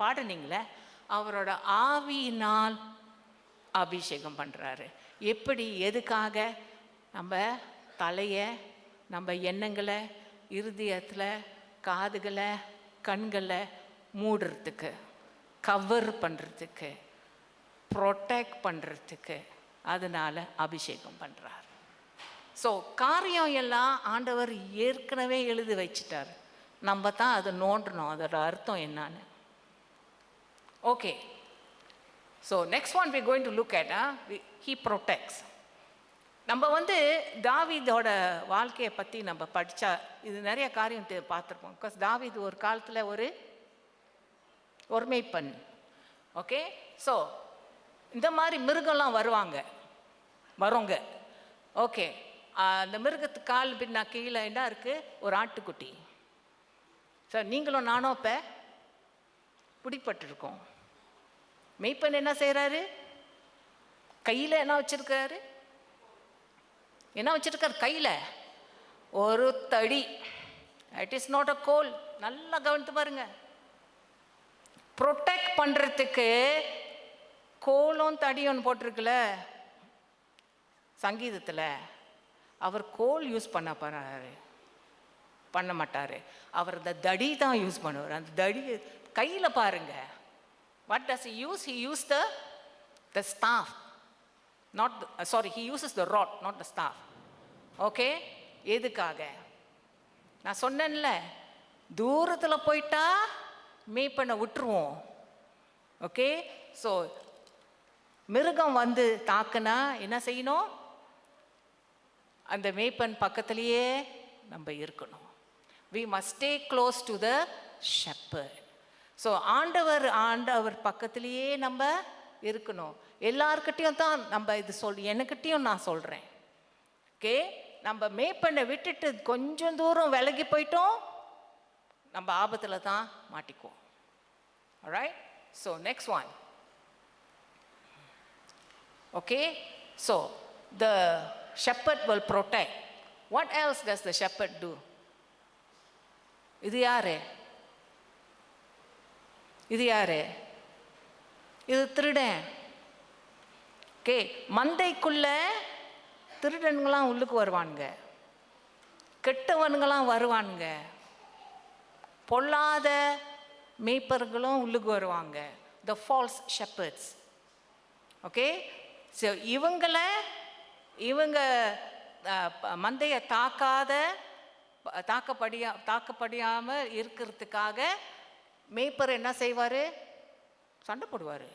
பாடுனீங்களே, அவரோட ஆவியினால் அபிஷேகம் பண்ணுறாரு. எப்படி, எதுக்காக, நம்ம தலையை, நம்ம எண்ணங்களை, இருதயத்தில், காதுகளை, கண்களை மூடுறதுக்கு, கவர் பண்ணுறதுக்கு, ப்ரொடெக்ட் பண்ணுறதுக்கு, அதனால் அபிஷேகம் பண்ணுறார். ஸோ காரியம் எல்லாம் ஆண்டவர் ஏற்கனவே எழுதி வச்சிட்டார், நம்ம தான் அதை நோண்டணும் அதோட அர்த்தம் என்னன்னு. Okay, so next one we going to look at he protects. நம்ம வந்து தாவீதோட வாழ்க்கையை பற்றி நம்ம படித்தா இது நிறைய காரியம் பார்த்துருப்போம். பிகாஸ் தாவீது ஒரு காலத்தில் ஒரு மேய்ப்பன். ஓகே, ஸோ இந்த மாதிரி மிருகம்லாம் வருவாங்க. ஓகே, அந்த மிருகத்துக்கு கால் பின்னா கீழே என்ன இருக்குது, ஒரு ஆட்டுக்குட்டி. சார் நீங்களும் நானும் இப்போ பிடிப்பட்டிருக்கோம். மேய்ப்பன் என்ன செய்கிறாரு, கையில் என்ன வச்சுருக்காரு, கையில் ஒரு தடி. இட் இஸ் நாட் அ கோல். நல்லா கவனித்து பாருங்க. ப்ரொடெக்ட் பண்ணுறதுக்கு கோலும் தடியும் போட்டிருக்குல்ல சங்கீதத்தில். அவர் கோல் யூஸ் பண்ண மாட்டார். அவர் அந்த தடி தான் யூஸ் பண்ணுவார். அந்த தடி கையில் பாருங்க. What does he use? He used the staff. He uses the rod, not the staff. Okay, எதுக்காக? நான் சொன்னேன்ல, தூரத்தில் போயிட்டா மேய்ப்பனை விட்டுருவோம். ஓகே, ஸோ மிருகம் வந்து தாக்குனா என்ன செய்யணும், அந்த மேய்ப்பன் பக்கத்திலேயே நம்ம இருக்கணும். we must stay close to the shepherd. So ஆண்டவர் பக்கத்திலேயே நம்ம இருக்கணும். எல்லார்கிட்டையும் தான் நம்ம இது எனக்கிட்டையும் நான் சொல்கிறேன். ஓகே, நம்ம மேய்ப்பனை விட்டுட்டு கொஞ்சம் தூரம் விலகி போயிட்டோம், நம்ம ஆபத்தில் தான் மாட்டிக்குவோம். alright, so next one. Okay, so the shepherd will protect. What else does the shepherd do? இது யாரு, இது திருடன். ஓகே, மந்தைக்குள்ள திருடன்களாம் உள்ளுக்கு வருவானுங்க, கெட்டவனுங்களாம் வருவானுங்க, பொல்லாத மேய்ப்பர்களும் உள்ளுக்கு வருவாங்க, the false shepherds. Okay, so இவங்க மந்தையை தாக்கப்படியாமல் இருக்கிறதுக்காக மேய்ப்பர் என்ன செய்வார், சண்டை போடுவார்.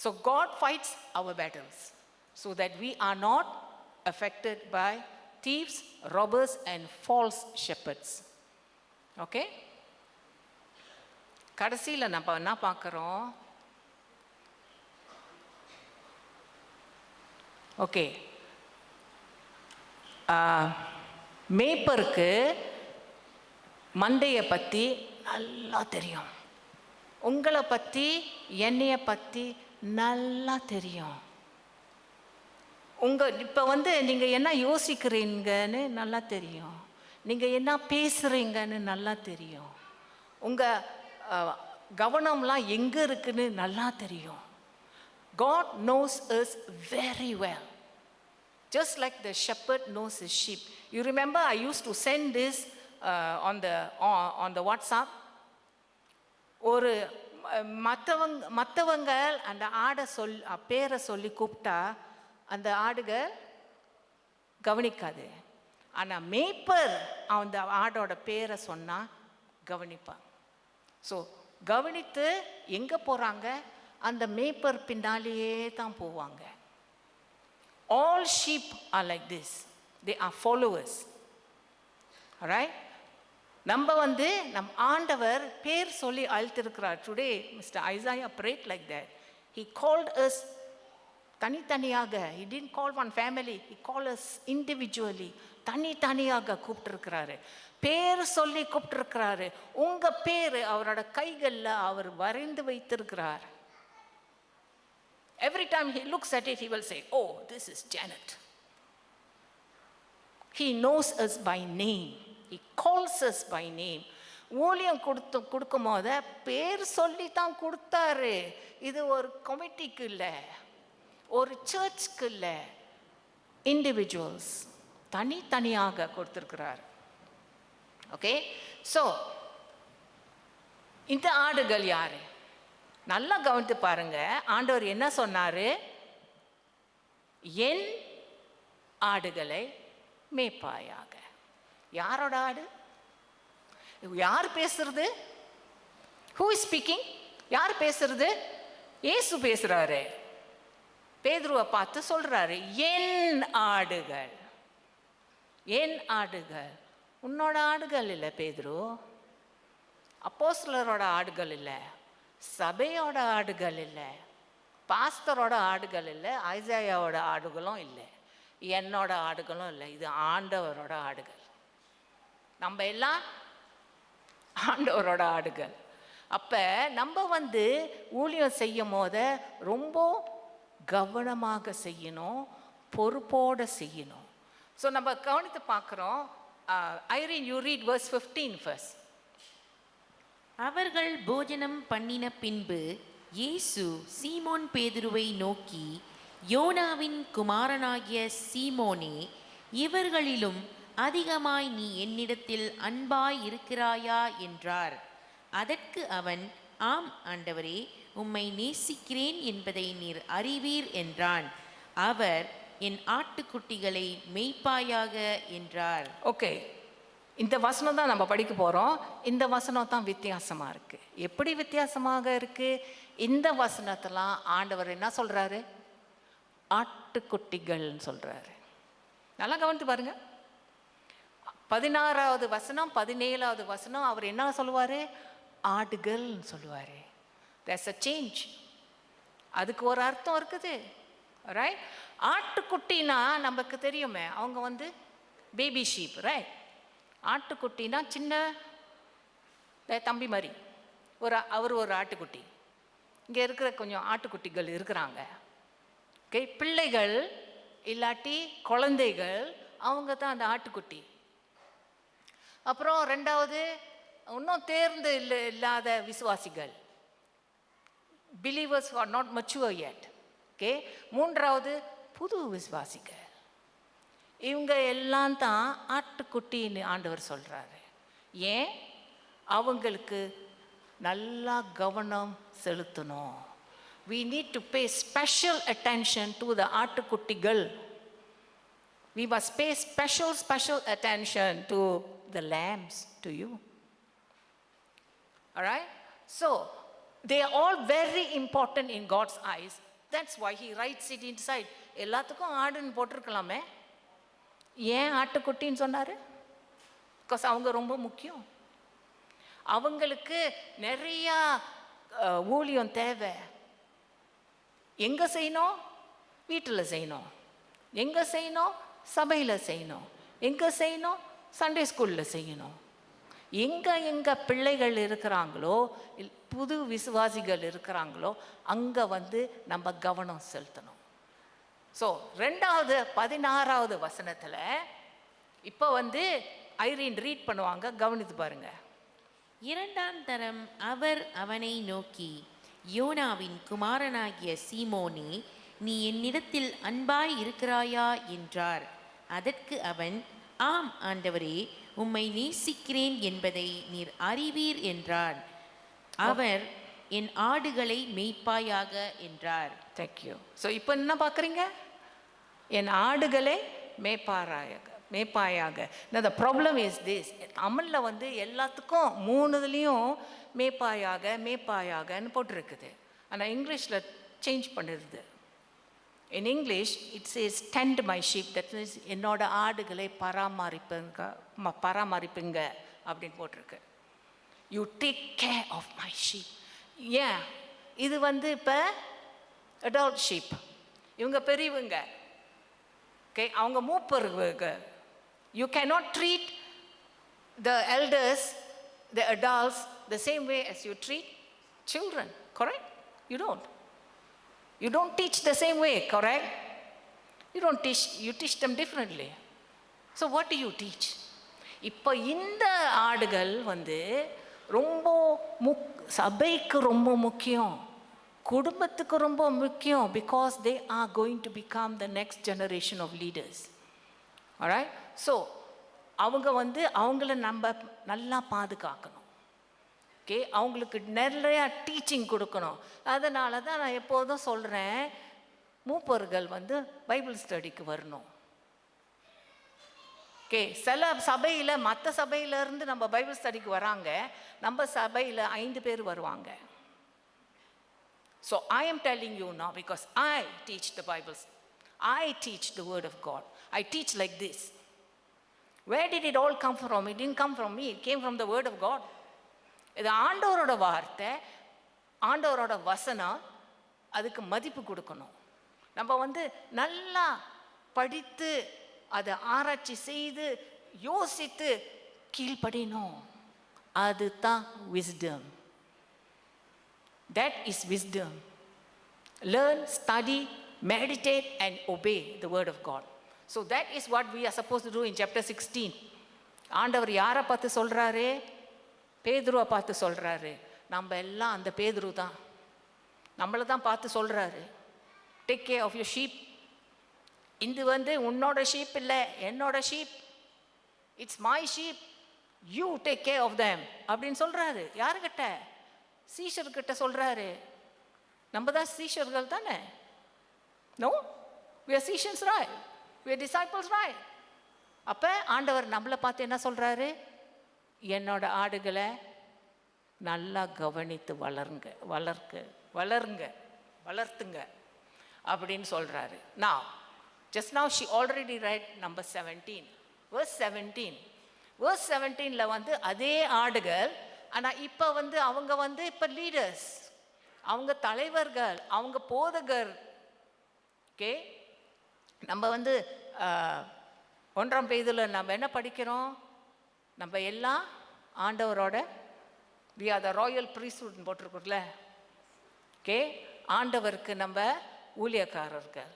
So God fights our battles so that we are not affected by thieves, robbers and false shepherds. Okay, கடைசியில் நம்ம என்ன பார்க்குறோம், ஓகே, மேய்ப்பருக்கு மந்தையை பற்றி நல்லா தெரியும், உங்களை பற்றி என்னையை பற்றி நல்லா தெரியும். இப்போ நீங்கள் என்ன யோசிக்கிறீங்கன்னு நல்லா தெரியும், நீங்கள் என்ன பேசுகிறீங்கன்னு நல்லா தெரியும், உங்கள் கவனம்லாம் எங்கே இருக்குன்னு நல்லா தெரியும். God knows us very well, just like the shepherd knows his sheep. You remember I used to send this on the WhatsApp. ஒரு மற்றவங்க அந்த ஆடை பேரை சொல்லி கூப்பிட்டா அந்த ஆடுகள் கவனிக்காது. ஆனால் மேய்ப்பர் அந்த ஆடோட பேரை சொன்னால் கவனிப்பான். ஸோ கவனித்து எங்கே போகிறாங்க, அந்த மேய்ப்பர் பின்னாலேயே தான் போவாங்க. All sheep are like this. They are followers. Alright? நம்ம வந்து நம் ஆண்டவர் பேர் சொல்லி அழைத்திருக்கிறார். Today mister Isaiah prayed like that. He called us தனித்தனியாக. He didn't call one family. He called us individually. தனித்தனியாக கூப்பிட்டுருக்கிறாரு. பேர் சொல்லி கூப்பிட்டுருக்கிறாரு. உங்க பேர் அவரோட கைகளில் அவர் வரைந்து வைத்திருக்கிறார். Every time he looks at it, he will say, oh, this is Janet. He knows us by name. He calls us by name. ஊழியம் கொடுக்கும் போது பேர் சொல்லி தான் கொடுத்தாரு. இது ஒரு கமிட்டிக்கு இல்லை, ஒரு சர்ச்சுக்கு இல்லை, இண்டிவிஜுவல்ஸ் தனித்தனியாக கொடுத்துருக்கிறார். ஓகே, ஸோ இந்த ஆடுகள் யாரு? நல்லா கவனித்து பாருங்க. ஆண்டவர் என்ன சொன்னாரு? என் ஆடுகளை மேய்ப்பாயாக. யாரோட ஆடு? யார் பேசுறது? Who is speaking? யார் பேசுறது? இயேசு பேசுறாரு. பேதுருவை பார்த்து சொல்றாரு, என் ஆடுகள். என் ஆடுகள். உன்னோட ஆடுகள் இல்லை பேதுரு, அப்போஸ்தலரோட ஆடுகள் இல்லை, சபையோட ஆடுகள் இல்லை, பாஸ்தரோட ஆடுகள் இல்லை, ஐசாயாவோட ஆடுகளும் இல்லை, என்னோட ஆடுகளும் இல்லை. இது ஆண்டவரோட ஆடுகள். நம்ம எல்லாம் ஆண்டவரோட ஆடுகள். அப்போ நம்ம வந்து ஊழியம் செய்யும் போது ரொம்ப கவனமாக செய்யணும், பொறுப்போடு செய்யணும். ஸோ நம்ம கவனித்து பார்க்குறோம். Irene, you read verse 15 first. அவர்கள் போஜனம் பண்ணின பின்பு இயேசு சீமோன் பேதுருவை நோக்கி, யோனாவின் குமாரனாகிய சீமோனே, இவர்களிலும் அதிகமாய் நீ என்னிடத்தில் அன்பாய் இருக்கிறாயா என்றார். அதற்கு அவன், ஆம் ஆண்டவரே, உம்மை நேசிக்கிறேன் என்பதை நீர் அறிவீர் என்றான். அவர், என் ஆட்டுக்குட்டிகளை மேய்ப்பாயாக என்றார். ஓகே, இந்த வசனம் தான் நம்ம படிக்க போகிறோம். இந்த வசனம் தான் வித்தியாசமாக இருக்குது. எப்படி வித்தியாசமாக இருக்குது? இந்த வசனத்தெல்லாம் ஆண்டவர் என்ன சொல்கிறாரு? ஆட்டுக்குட்டிகள்னு சொல்கிறாரு. நல்லா கவனித்து பாருங்க. 16வது வசனம் 17வது வசனம் அவர் என்ன சொல்லுவார்? ஆடுகள்னு சொல்லுவார். there's a change. அதுக்கு ஒரு அர்த்தம் இருக்குது. ரைட்? ஆட்டுக்குட்டினா நமக்கு தெரியுமே, அவங்க வந்து பேபி ஷீப். ரைட்? ஆட்டுக்குட்டினா சின்ன தம்பி மாதிரி அவர் ஒரு ஆட்டுக்குட்டி. இங்கே இருக்கிற கொஞ்சம் ஆட்டுக்குட்டிகள் இருக்கிறாங்க. ஓகே, பிள்ளைகள் இல்லாட்டி குழந்தைகள், அவங்க தான் அந்த ஆட்டுக்குட்டி. அப்புறம் ரெண்டாவது, இன்னும் தேர்ந்து இல்லாத விசுவாசிகள், believers who are not mature yet. Okay, மூன்றாவது புது விசுவாசிகள். இவங்க எல்லாம் தான் ஆட்டுக்குட்டின்னு ஆண்டவர் சொல்கிறாரு. ஏன்? அவங்களுக்கு நல்லா கவனம் செலுத்தணும். we need to pay special attention to the ஆட்டுக்குட்டிகள். we must pay special attention to the lambs, to you. All right? So they are all very important in God's eyes. That's why he writes it inside. எல்லாத்துக்கும் ஆடுன்னு போட்டிருக்கலாமே, ஏன் ஆட்டுக்குட்டின்னு சொன்னார்? Because அவங்க ரொம்ப முக்கியம். அவங்களுக்கு நிறையா ஊழியம் தேவை. எங்கே செய்யணும்? வீட்டில் செய்யணும். எங்கே செய்யணும்? சபையில் செய்யணும். எங்கே செய்யணும்? சண்டே ஸ்கூலில் செய்யணும். எங்கே பிள்ளைகள் இருக்கிறாங்களோ, புது விசுவாசிகள் இருக்கிறாங்களோ, அங்கே வந்து நம்ம கவனம் செலுத்தணும். ஸோ 16வது வசனத்தில் இப்போ வந்து ஐரீன் ரீட் பண்ணுவாங்க, கவனித்து பாருங்க. இரண்டாம் தரம் அவர் அவனை நோக்கி, யோனாவின் குமாரனாகிய சீமோனே, நீ என்னிடத்தில் அன்பாய் இருக்கிறாயா என்றார். அதற்கு அவன், ஆம் ஆண்டவரே, உம்மை நேசிக்கிறேன் என்பதை நீர் அறிவீர் என்றான். அவர், என் ஆடுகளை மேய்ப்பாயாக என்றார். தேங்க்யூ. ஸோ இப்போ என்ன பார்க்குறீங்க? என் ஆடுகளை மேய்ப்பாயாக. the problem is this. தமிழில் வந்து எல்லாத்துக்கும் 3லேயும் மேய்ப்பாயாகன்னு போட்டிருக்குது. ஆனால் இங்கிலீஷில் சேஞ்ச் பண்ணிடுது. In English, it says, tend my sheep. That means, என்னோட ஆடுகளை பராமரிப்புங்க அப்படின்னு போட்டிருக்கு. You take care of my sheep. ஏன் இது வந்து இப்போ adult sheep. இவங்க பெரியவங்க. Okay, அவங்க மூப்பருங்க. You cannot treat the elders, the adults, the same way as you treat children, correct? You don't. You don't teach the same way, correct? You don't teach, you teach them differently. So what do you teach? இப்போ இந்த ஆடுகள் வந்து ரொம்ப சபைக்கு ரொம்ப முக்கியம், குடும்பத்துக்கு ரொம்ப முக்கியம், because they are going to become the next generation of leaders. Alright? So அவங்க வந்து அவங்கள நம்ம நல்லா பாதுகாக்கணும். ஓகே, அவங்களுக்கு நிறையா டீச்சிங் கொடுக்கணும். அதனால தான் நான் எப்போதும் சொல்கிறேன், மூப்பர்கள் வந்து பைபிள் ஸ்டடிக்கு வரணும். ஓகே, சில சபையில் மற்ற சபையிலேருந்து நம்ம பைபிள் ஸ்டடிக்கு வராங்க, நம்ம சபையில் 5 பேர் வருவாங்க. So I am telling you now, because I teach the Bible, I teach the Word of God. I teach like this. Where did it all come from? It didn't come from me. It came from the Word of God. இது ஆண்டவரோட வார்த்தை, ஆண்டவரோட வசனம், அதுக்கு மதிப்பு கொடுக்கணும். நம்ம வந்து நல்லா படித்து அதை ஆராய்ச்சி செய்து யோசித்து கீழ்ப்படினோம். அதுதான் wisdom. That is wisdom. Learn, study, meditate and obey the word of God. So that is what we are supposed to do in chapter 16. ஆண்டவர் யாரை பார்த்து சொல்கிறாரு? பேதுருவை பார்த்து சொல்கிறாரு. நம்ம எல்லாம் அந்த பேதுரு தான், நம்மளை தான் பார்த்து சொல்கிறாரு. Take care of your sheep. இது வந்து உன்னோட ஷீப் இல்லை, என்னோட sheep. It's my sheep, you take care of them அப்படின்னு சொல்கிறாரு. யாருக்கிட்ட? சீஷர்கிட்ட சொல்கிறாரு. நம்ம தான் சீஷர்கள் தானே? நோ, we are சீஷன்ஸ், right? we are disciples, right? அப்போ ஆண்டவர் நம்மளை பார்த்து என்ன சொல்கிறாரு? என்னோட ஆடுகளை நல்லா கவனித்து வளர்த்துங்க அப்படின்னு சொல்கிறாரு. Now, just now she already read number 17, verse 17. verse 17ல வந்து அதே ஆடுகள், ஆனால் இப்போ வந்து அவங்க வந்து இப்போ லீடர்ஸ், அவங்க தலைவர்கள், அவங்க போதகர். ஓகே, நம்ம வந்து 1ஆம் பேதுருல நம்ம என்ன படிக்கிறோம்? நம்ம எல்லாம் ஆண்டவரோட we are the royal priesthood போட்டிருக்கோம்ல. ஓகே, ஆண்டவருக்கு நம்ம ஊழியக்காரர்கள்.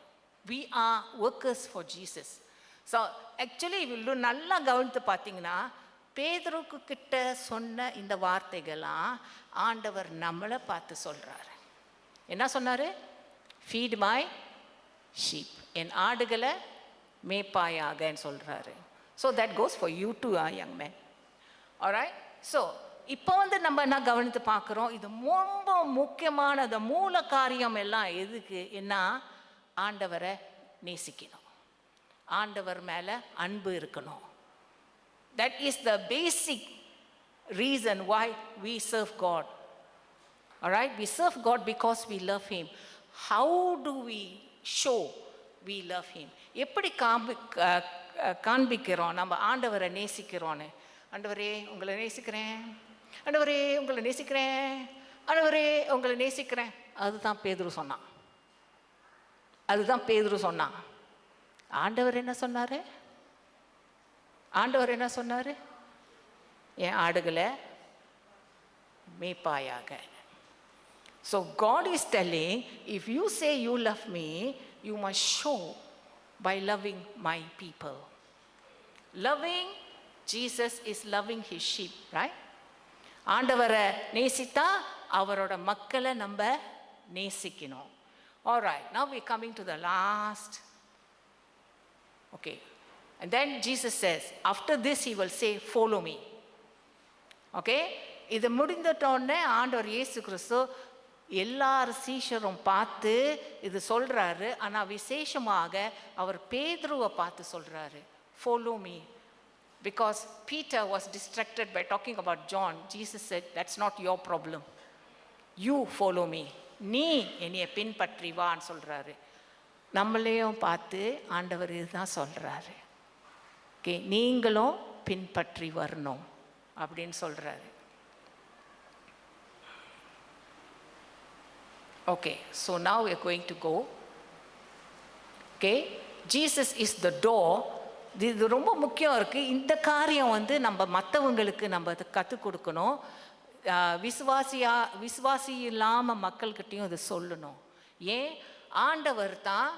we are workers for Jesus. So actually இவ்வளோ நல்லா கவனித்து பார்த்தீங்கன்னா, பேதுருக்கு கிட்ட சொன்ன இந்த வார்த்தைகள்லாம் ஆண்டவர் நம்மளை பார்த்து சொல்கிறாரு. என்ன சொன்னார்? ஃபீட் மை ஷீப், என் ஆடுகளை மேய்ப்பாயாகன்னு சொல்கிறாரு. So that goes for you to young man. Alright? So இப்போ வந்து நம்ம என்ன கவனித்து பார்க்குறோம், இது ரொம்ப முக்கியமான அந்த மூல காரியம் எல்லாம் எதுக்கு? என்ன? ஆண்டவரை நேசிக்கணும், ஆண்டவர் மேலே அன்பு இருக்கணும். That is the basic reason why we serve God. All right? We serve God because we love Him. How do we show we love Him? எப்படி காண்பிக்கிறோம் நம்ம ஆண்டவரை நேசிக்கிறோன்னு? ஆண்டவரே உங்களை நேசிக்கிறேன், ஆண்டவரே உங்களை நேசிக்கிறேன், ஆண்டவரே உங்களை நேசிக்கிறேன். அதுதான் பேதுரு சொன்னான். ஆண்டவர் என்ன சொன்னார்? ஆண்டவர் என்ன சொன்னார்? என் ஆடுகளை மேய்ப்பாயாக. So God is telling, if you say you love me, you must show by loving my people. Loving Jesus is loving his sheep, right? ஆண்டவரை நேசித்தா அவரோட மக்களை நம்ம நேசிக்கணும். All right, now we're coming to the last. Okay. And then Jesus says, after this he will say, follow me. Okay? இது முடிந்துட்டோன்னே ஆண்டவர் இயேசு கிறிஸ்து எல்லார் சீஷரும் பார்த்து இது சொல்கிறாரு. ஆனால் விசேஷமாக அவர் பேதுருவை பார்த்து சொல்கிறாரு, follow me. Because Peter was distracted by talking about John. Jesus said, that's not your problem. You follow me. நீ என்னைய பின்பற்றி வான்னு சொல்கிறாரு. நம்மளையும் பார்த்து ஆண்டவர் இதுதான் சொல்கிறாரு. ஓகே, நீங்களும் பின்பற்றி வரணும் அப்படின்னு சொல்கிறாரு. Okay, so now we are going to go. Okay, Jesus is the door. இது ரொம்ப முக்கியம் இருக்குது. இந்த காரியம் வந்து நம்ம மற்றவங்களுக்கு நம்ம அதை கற்றுக் கொடுக்கணும். விசுவாசி இல்லாமல் மக்கள்கிட்டையும் அதை சொல்லணும். ஏன்? ஆண்டவர் தான்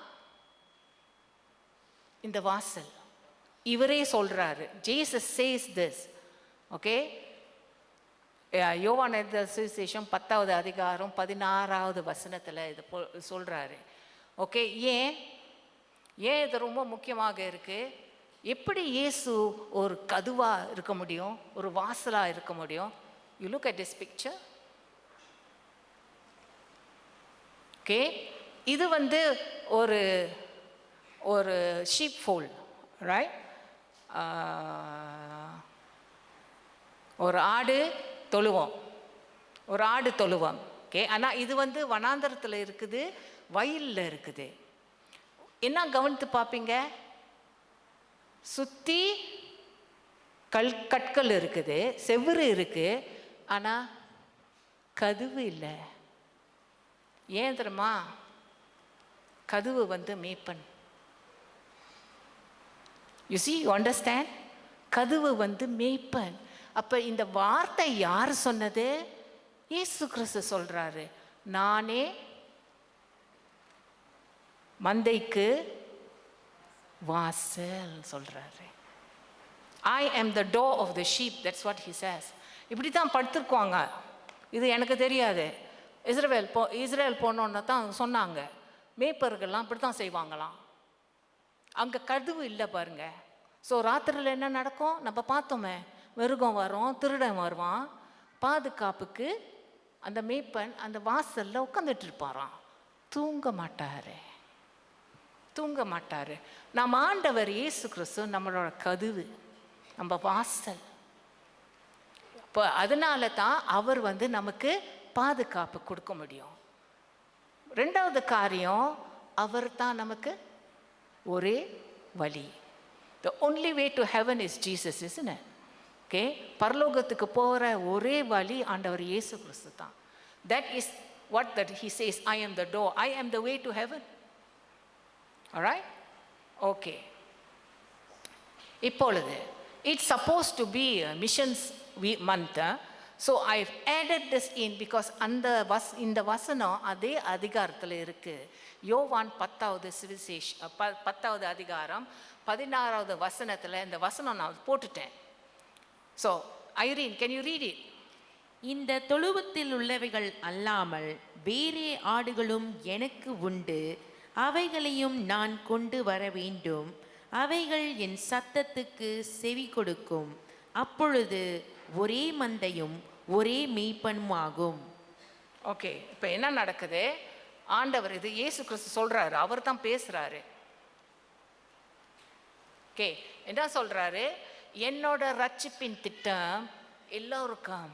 இந்த வாசல். இவரே சொல்கிறாரு. Jesus chase this. ஓகே, யோவான் எழுதின சுவிசேஷம் 10வது அதிகாரம் 16வது வசனத்தில் இது சொல்கிறாரு. ஓகே, ஏன் இது ரொம்ப முக்கியமாக இருக்குது? எப்படி இயேசு ஒரு கதவாக இருக்க முடியும், ஒரு வாசலாக இருக்க முடியும்? You look at this picture. Okay, இது வந்து ஒரு ஒரு ஷீப் ஃபோல்ட், ரைட்? ஒரு ஆடு தொழுவம். ஓகே, ஆனால் இது வந்து வனாந்தரத்தில் இருக்குது, வயலில் இருக்குது. என்ன கவனித்து பார்ப்பீங்க? சுற்றி கற்கள் இருக்குது, செவ்வறு இருக்குது, ஆனால் கதவு இல்லை. ஏன் தெரியுமா? கதவு வந்து மேய்ப்பன். You see, you understand? கதவு வந்து மேய்ப்பன். அப்போ இந்த வார்த்தை யார் சொன்னது? இயேசு கிறிஸ்து சொல்கிறாரு, நானே மந்தைக்கு வாசல் சொல்கிறாரு. I am the door of the sheep. That's what he says. இப்படி தான் படுத்துருக்குவாங்க. இது எனக்கு தெரியாது. இஸ்ரேல் போனோன்னு தான் சொன்னாங்க. மேய்ப்பர்கள்லாம் இப்படி தான் செய்வாங்களாம். அங்கே கதவு இல்லை பாருங்க. ஸோ ராத்திரியில் என்ன நடக்கும்? நம்ம பார்த்தோமே, மிருகம் வரும், திருடன் வருவான். பாதுகாப்புக்கு அந்த மேய்ப்பன் அந்த வாசலில் உட்காந்துட்டு இருப்பாராம். தூங்க மாட்டார். நம்ம ஆண்டவர் இயேசு கிறிஸ்து நம்மளோட கதவு, நம்ம வாசல். இப்போ அதனால தான் அவர் வந்து நமக்கு பாதுகாப்பு கொடுக்க முடியும். ரெண்டாவது காரியம், அவர் தான் நமக்கு ஒரே வழி. The only way to heaven is Jesus, isn't it? Okay, பரலோகத்துக்கு போகிற ஒரே வழி ஆண்டவர் இயேசு கிறிஸ்து தான். That is what that he says, I am the door, I am the way to heaven. Alright? Okay. இப்பொழுது it's supposed to be a missions month. So I've added this in because இந்த வசனம் அதே அதிகாரத்தில் இருக்குது. யோவான் 10வது சுவிசேஷம் 10வது அதிகாரம் 16வது வசனத்தில் இந்த வசனம் நான் போட்டுட்டேன். So Irene, can you read it? இந்த தொழுவத்தில் உள்ளவைகள் அல்லாமல் வேறே ஆடுகளும் எனக்கு உண்டு, அவைகளையும் நான் கொண்டு வர வேண்டும். அவைகள் என் சத்தத்துக்கு செவி கொடுக்கும். அப்பொழுது ஒரே மந்தையும் ஒரே மேய்ப்பனும் ஆகும். ஓகே, இப்போ என்ன நடக்குது? ஆண்டவர் இது இயேசு கிறிஸ்து சொல்கிறாரு, அவர் தான் பேசுகிறாரு. ஓகே, என்ன சொல்கிறாரு? என்னோட ரட்சிப்பின் திட்டம் எல்லோருக்கும்.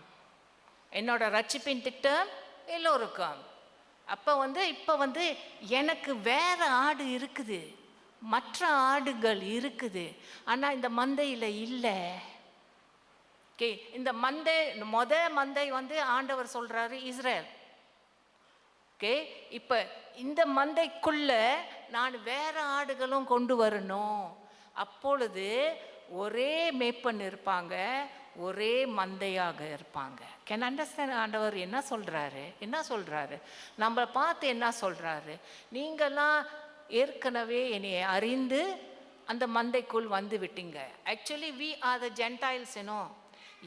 அப்போ இப்போ எனக்கு வேற ஆடு இருக்குது, மற்ற ஆடுகள் இருக்குது, ஆனால் இந்த மந்தையில் இல்லை. ஓகே, இந்த மந்தை ஆண்டவர் சொல்கிறாரு இஸ்ரேல். ஓகே, இப்போ இந்த மந்தைக்குள்ள நான் வேற ஆடுகளும் கொண்டு வரணும். அப்பொழுது ஒரே மேய்ப்பன் இருப்பாங்க, ஒரே மந்தையாக இருப்பாங்க. Can understand? ஆண்டவர் என்ன சொல்கிறாரு? நம்மளை பார்த்து என்ன சொல்கிறாரு? நீங்கள்லாம் ஏற்கனவே என்னை அறிந்து அந்த மந்தைக்குள் வந்து விட்டீங்க. Actually we are the Gentiles.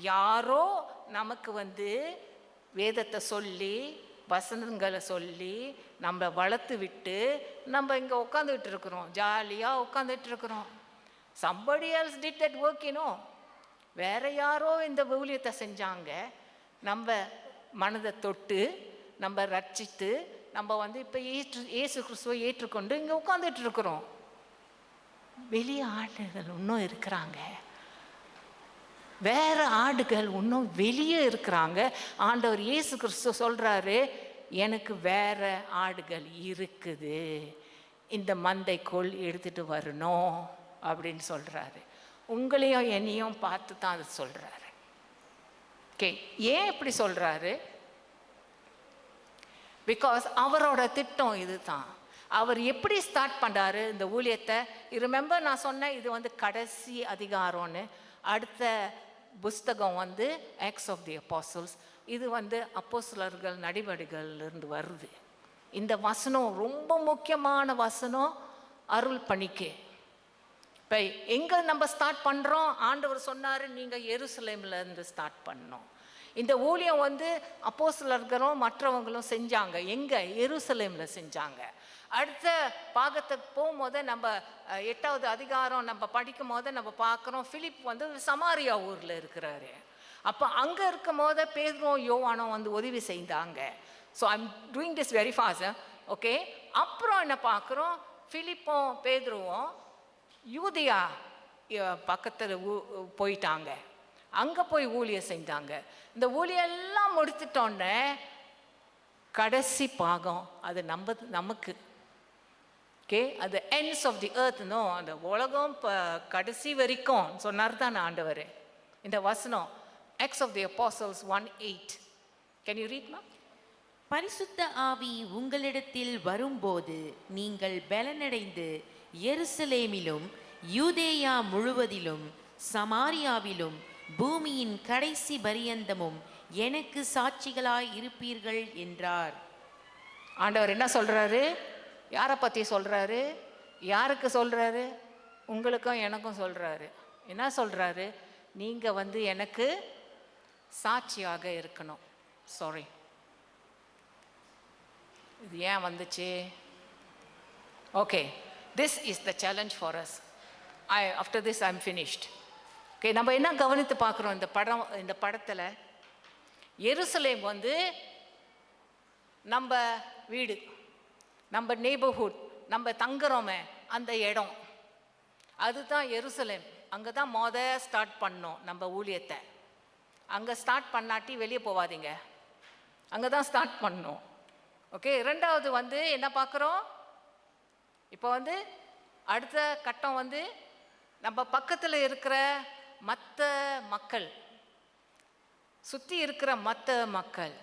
யாரோ நமக்கு வேதத்தை சொல்லி வசனங்களை சொல்லி நம்ம வளர்த்து விட்டு நம்ம இங்கே உட்காந்துட்டு இருக்கிறோம், ஜாலியாக உட்காந்துட்டு இருக்கிறோம். somebody else did that work. வேற யாரோ இந்த ஊழியத்தை செஞ்சாங்க. நம்ம மனதை தொட்டு நம்ம ரட்சித்து நம்ம இப்போ இயேசு கிறிஸ்துவை ஏற்றுக்கொண்டு இங்கே உட்காந்துட்டு இருக்கிறோம். வெளியே ஆடுகள் இன்னும் இருக்கிறாங்க, வேற ஆடுகள் இன்னும் வெளியே இருக்கிறாங்க. ஆண்டவர் இயேசு கிறிஸ்து சொல்கிறாரு, எனக்கு வேற ஆடுகள் இருக்குது. இந்த மந்தைக்குள் எடுத்துகிட்டு வரணும் அப்படின்னு சொல்கிறாரு. உங்களையும் என்னையும் பார்த்து தான் அது சொல்கிறாரு. ஓகே, ஏன் இப்படி சொல்கிறாரு? பிகாஸ் அவரோட திட்டம் இது தான். அவர் எப்படி ஸ்டார்ட் பண்ணுறாரு இந்த ஊழியத்தை? ரிமெம்பர் நான் சொன்னேன் இது வந்து கடைசி அதிகாரம்னு. அடுத்த புஸ்தகம் வந்து ஆக்ட்ஸ் ஆஃப் தி அப்போஸ்டல்ஸ். இது வந்து அப்போஸ்தலர்கள் நடவடிக்கைகளிலிருந்து வருது. இந்த வசனம் ரொம்ப முக்கியமான வசனம், அருள் பணிக்கு. இப்போ எங்கே நம்ம ஸ்டார்ட் பண்ணுறோம்? ஆண்டவர் சொன்னார் நீங்கள் எருசலேமில் இருந்து ஸ்டார்ட் பண்ணோம். இந்த ஊழியம் வந்து அப்போஸ்தலர்களும் மற்றவங்களும் செஞ்சாங்க. எங்கே? எருசலேமில் செஞ்சாங்க. அடுத்த பாகத்துக்கு போகும்போது நம்ம 8வது அதிகாரம் நம்ம படிக்கும் போது நம்ம பார்க்குறோம், பிலிப் வந்து சமாரியா ஊரில் இருக்கிறாரு. அப்போ அங்கே இருக்கும் போது பேதுரும் யோவானும் வந்து உதவி செய்தாங்க. So I'm doing this very fast. Okay, அப்புறம் என்ன பார்க்குறோம்? பிலிப்பும் பேதுருவும் யூதியா பக்கத்தில் போயிட்டாங்க. அங்கே போய் ஊழியம் செஞ்சாங்க. இந்த ஊழியம் எல்லாம் முடித்துட்டோன்னே கடைசி பாகம் அது நமக்கு. ஓகே, அது எண்ட்ஸ் ஆஃப் தி எர்த்னோ, அந்த உலகம் கடைசி வரைக்கும் சொன்னார் தான் ஆண்டவர். இந்த வசனம் Acts of the Apostles 1:8. Can you read மா? பரிசுத்த ஆவி உங்களிடத்தில் வரும்போது நீங்கள் பலனடைந்து எருசலேமிலும் யூதேயா முழுவதிலும் சமாரியாவிலும் பூமியின் கடைசி பரியந்தமும் எனக்கு சாட்சிகளாய் இருப்பீர்கள் என்றார். ஆண்டவர் என்ன சொல்கிறாரு? யாரை பற்றி சொல்கிறாரு? யாருக்கு சொல்கிறாரு? உங்களுக்கும் எனக்கும் சொல்கிறாரு. என்ன சொல்கிறாரு? நீங்கள் வந்து எனக்கு சாட்சியாக இருக்கணும். சாரி, இது ஏன் வந்துச்சு? Okay, this is the challenge for us. After this I am finished. Okay, நம்ம என்ன கவனித்து பார்க்குறோம் இந்த படத்தில்? எருசலேம் வந்து நம்ம வீடு, நம்ம நெய்பர்ஹுட், நம்ம தங்குறோமே அந்த இடம், அதுதான் எருசலேம். அங்கே தான் ஸ்டார்ட் பண்ணோம் நம்ம ஊழியத்தை. அங்கே ஸ்டார்ட் பண்ணாட்டி வெளியே போகாதீங்க, அங்கே தான் ஸ்டார்ட் பண்ணோம். ஓகே, ரெண்டாவது வந்து என்ன பார்க்குறோம்? இப்போ வந்து அடுத்த கட்டம் வந்து நம்ம பக்கத்தில் இருக்கிற மற்ற மக்கள், சுற்றி இருக்கிற மற்ற மக்கள்,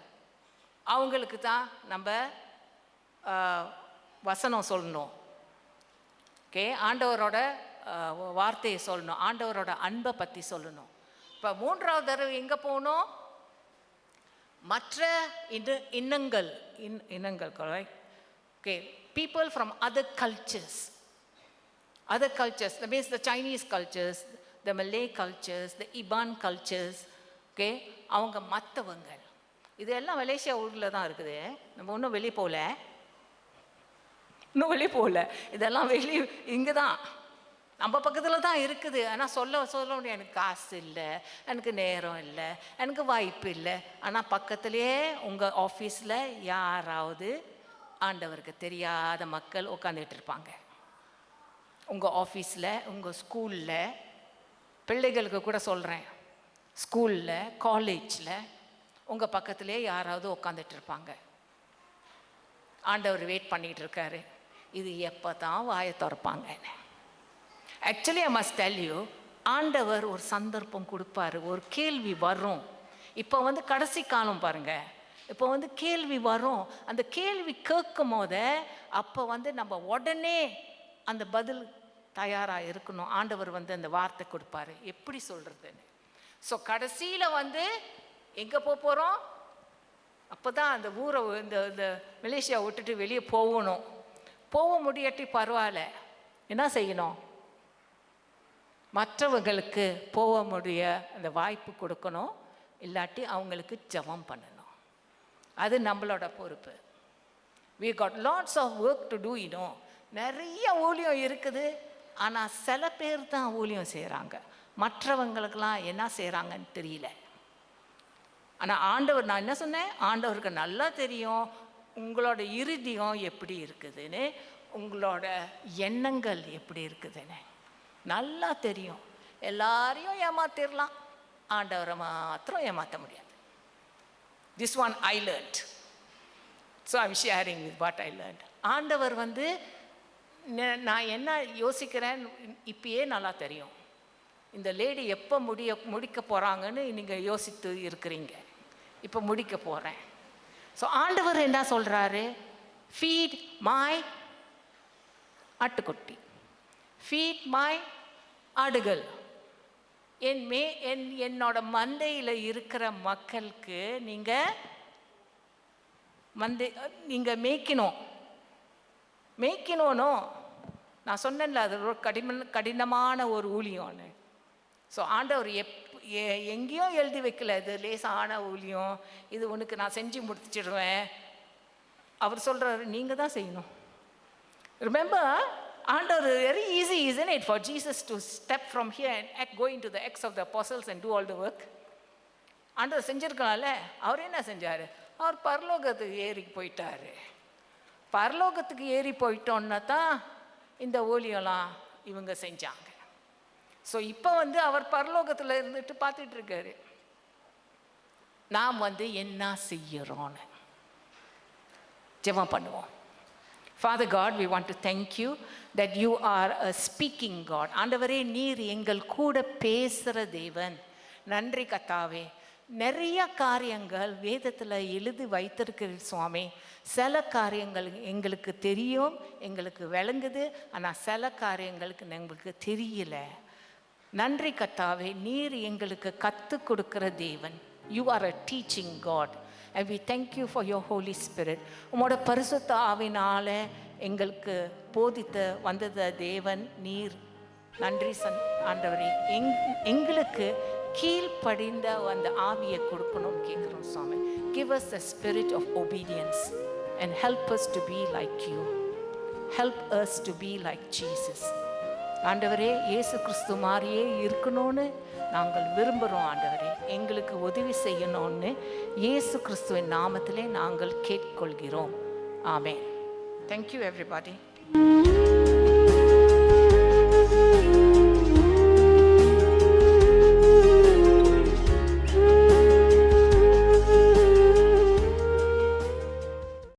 அவங்களுக்கு தான் நம்ம வசனம் சொல்லணும். ஓகே, ஆண்டவரோட வார்த்தையை சொல்லணும், ஆண்டவரோட அன்பை பற்றி சொல்லணும். இப்போ மூன்றாவது தடவை எங்கே போகணும்? மற்ற இனங்கள், okay, people from other cultures, that means the Chinese cultures, the Malay cultures, the Iban cultures. Okay, அவங்க மற்றவங்க. இதெல்லாம் மலேசியா ஊரில் தான் இருக்குது. நம்ம இன்னும் வெளியே போகல. இதெல்லாம் இங்கே தான் நம்ம பக்கத்தில் தான் இருக்குது. ஆனால் சொல்ல முடியும், எனக்கு காசு இல்லை, எனக்கு நேரம் இல்லை, எனக்கு வாய்ப்பு இல்லை. ஆனால் பக்கத்துலேயே உங்கள் ஆஃபீஸில் யாராவது ஆண்டவருக்கு தெரியாத மக்கள் உட்காந்துட்டு இருப்பாங்க. உங்கள் ஆஃபீஸில், உங்கள் ஸ்கூலில், பிள்ளைகளுக்கு கூட சொல்கிறேன், ஸ்கூலில், காலேஜில் உங்கள் பக்கத்துலேயே யாராவது உட்காந்துட்டு இருப்பாங்க. ஆண்டவர் வெயிட் பண்ணிகிட்டு இருக்காரு, இது எப்போ தான் வாயை திறப்பாங்கன்னு. Actually I must tell you, ஆண்டவர் ஒரு சந்தர்ப்பம் கொடுப்பாரு, ஒரு கேள்வி வரும். இப்போ வந்து கடைசி காலம் பாருங்கள், இப்போ வந்து கேள்வி வரும். அந்த கேள்வி கேட்கும் போது அப்போ வந்து நம்ம உடனே அந்த பதில் தயாராக இருக்கணும். ஆண்டவர் வந்து அந்த வார்த்தை கொடுப்பாரு, எப்படி சொல்கிறதுன்னு. ஸோ கடைசியில் வந்து எங்கே போகிறோம்? அப்போ தான் அந்த ஊரை, இந்த மலேசியா விட்டுட்டு வெளியே போக முடியாட்டி பரவாயில்ல, என்ன செய்யணும்? மற்றவங்களுக்கு போக முடிய அந்த வாய்ப்பு கொடுக்கணும், இல்லாட்டி அவங்களுக்கு ஜெபம் பண்ணணும். அது நம்மளோட பொறுப்பு. we got lots of work to do, நிறைய ஊழியம் இருக்குது. ஆனால் சில பேர் தான் ஊழியம் செய்கிறாங்க, மற்றவங்களுக்கெல்லாம் என்ன செய்கிறாங்கன்னு தெரியல. ஆனால் ஆண்டவர், நான் என்ன சொன்னேன், ஆண்டவருக்கு நல்லா தெரியும் உங்களோட இறுதியம் எப்படி இருக்குதுன்னு, உங்களோட எண்ணங்கள் எப்படி இருக்குதுன்னு நல்லா தெரியும். எல்லாரையும் ஏமாத்திடலாம், ஆண்டவரை மாத்திரம் ஏமாற்ற முடியாது. This one I learned, so I'm sharing with what I learned. ஆண்டவர் வந்து நான் என்ன யோசிக்கிறேன் இப்பயே நல்லா தெரியும். இந்த லேடி எப்போ முடிக்க போகிறாங்கன்னு நீங்கள் யோசித்து இருக்கிறீங்க. இப்போ முடிக்க போகிறேன். ஸோ ஆண்டவர் என்ன சொல்கிறாரு? ஃபீட் மை ஆட்டுக்குட்டி, ஃபீட் மை ஆடுகள், என்னோட மந்தையில் இருக்கிற மக்களுக்கு நீங்கள் மேய்க்கணும்னோ. நான் சொன்னேன்ல, அது ஒரு கடினமான ஒரு ஊழியம்னு. ஸோ ஆண்டவர் எங்கேயோ எழுதி வைக்கல இது லேசான ஊழியம், இது உனக்கு நான் செஞ்சு முடிச்சிடுவேன். அவர் சொல்கிறாரு, நீங்கள் தான் செய்யணும். ரிமெம்பர், ஆண்டவர் very easy isn't it for Jesus to step from here and go into the acts of the apostles and do all the work. ஆண்டவர் செஞ்சிருக்கலாம்ல. அவர் என்ன செஞ்சார்? அவர் பரலோகத்துக்கு ஏறி போயிட்டார். பரலோகத்துக்கு ஏறி போயிட்டோன்னா தான் இந்த ஊழியெல்லாம் இவங்க செஞ்சாங்க. ஸோ இப்போ அவர் பரலோகத்தில் இருந்துட்டு பார்த்துட்டு இருக்காரு, நாம் என்ன செய்யறோன்னு. ஜெபம் பண்ணுவோம். Father God, we want to thank you that you are a speaking God. ஆண்டவரே, நீர் எங்கள் கூட பேசுகிற தேவன். நன்றி கர்த்தாவே. நிறைய காரியங்கள் வேதத்தில் எழுதி வைத்திருக்கிற சுவாமி. சில காரியங்கள் எங்களுக்கு தெரியும், எங்களுக்கு விளங்குது, ஆனால் சில காரியங்களுக்கு எங்களுக்கு தெரியல. நன்றி கர்த்தாவே, நீர் எங்களுக்கு கற்றுக் கொடுக்கிற தேவன். You are a teaching God. And we thank you for your Holy Spirit. உம்மோட பரிசுத்த ஆவினால எங்களுக்கு போதித்து வந்தத தேவன் நீர். நன்றி ஆண்டவரே. எங்களுக்கு கீழ்ப்படிந்த அந்த ஆவியை கொடுக்கணும்னு கேட்குறோம் சுவாமி. Give us the spirit of obedience and help us to be like you. Help us to be like Jesus. ஆண்டவரே, இயேசு கிறிஸ்து மாதிரியே இருக்கணும்னு நாங்கள் விரும்புகிறோம். ஆண்டவரே, எங்களுக்கு உதவி செய்யணும்னு இயேசு கிறிஸ்துவின் நாமத்திலே நாங்கள் கேட்டுக்கொள்கிறோம். ஆமென். Thank you everybody.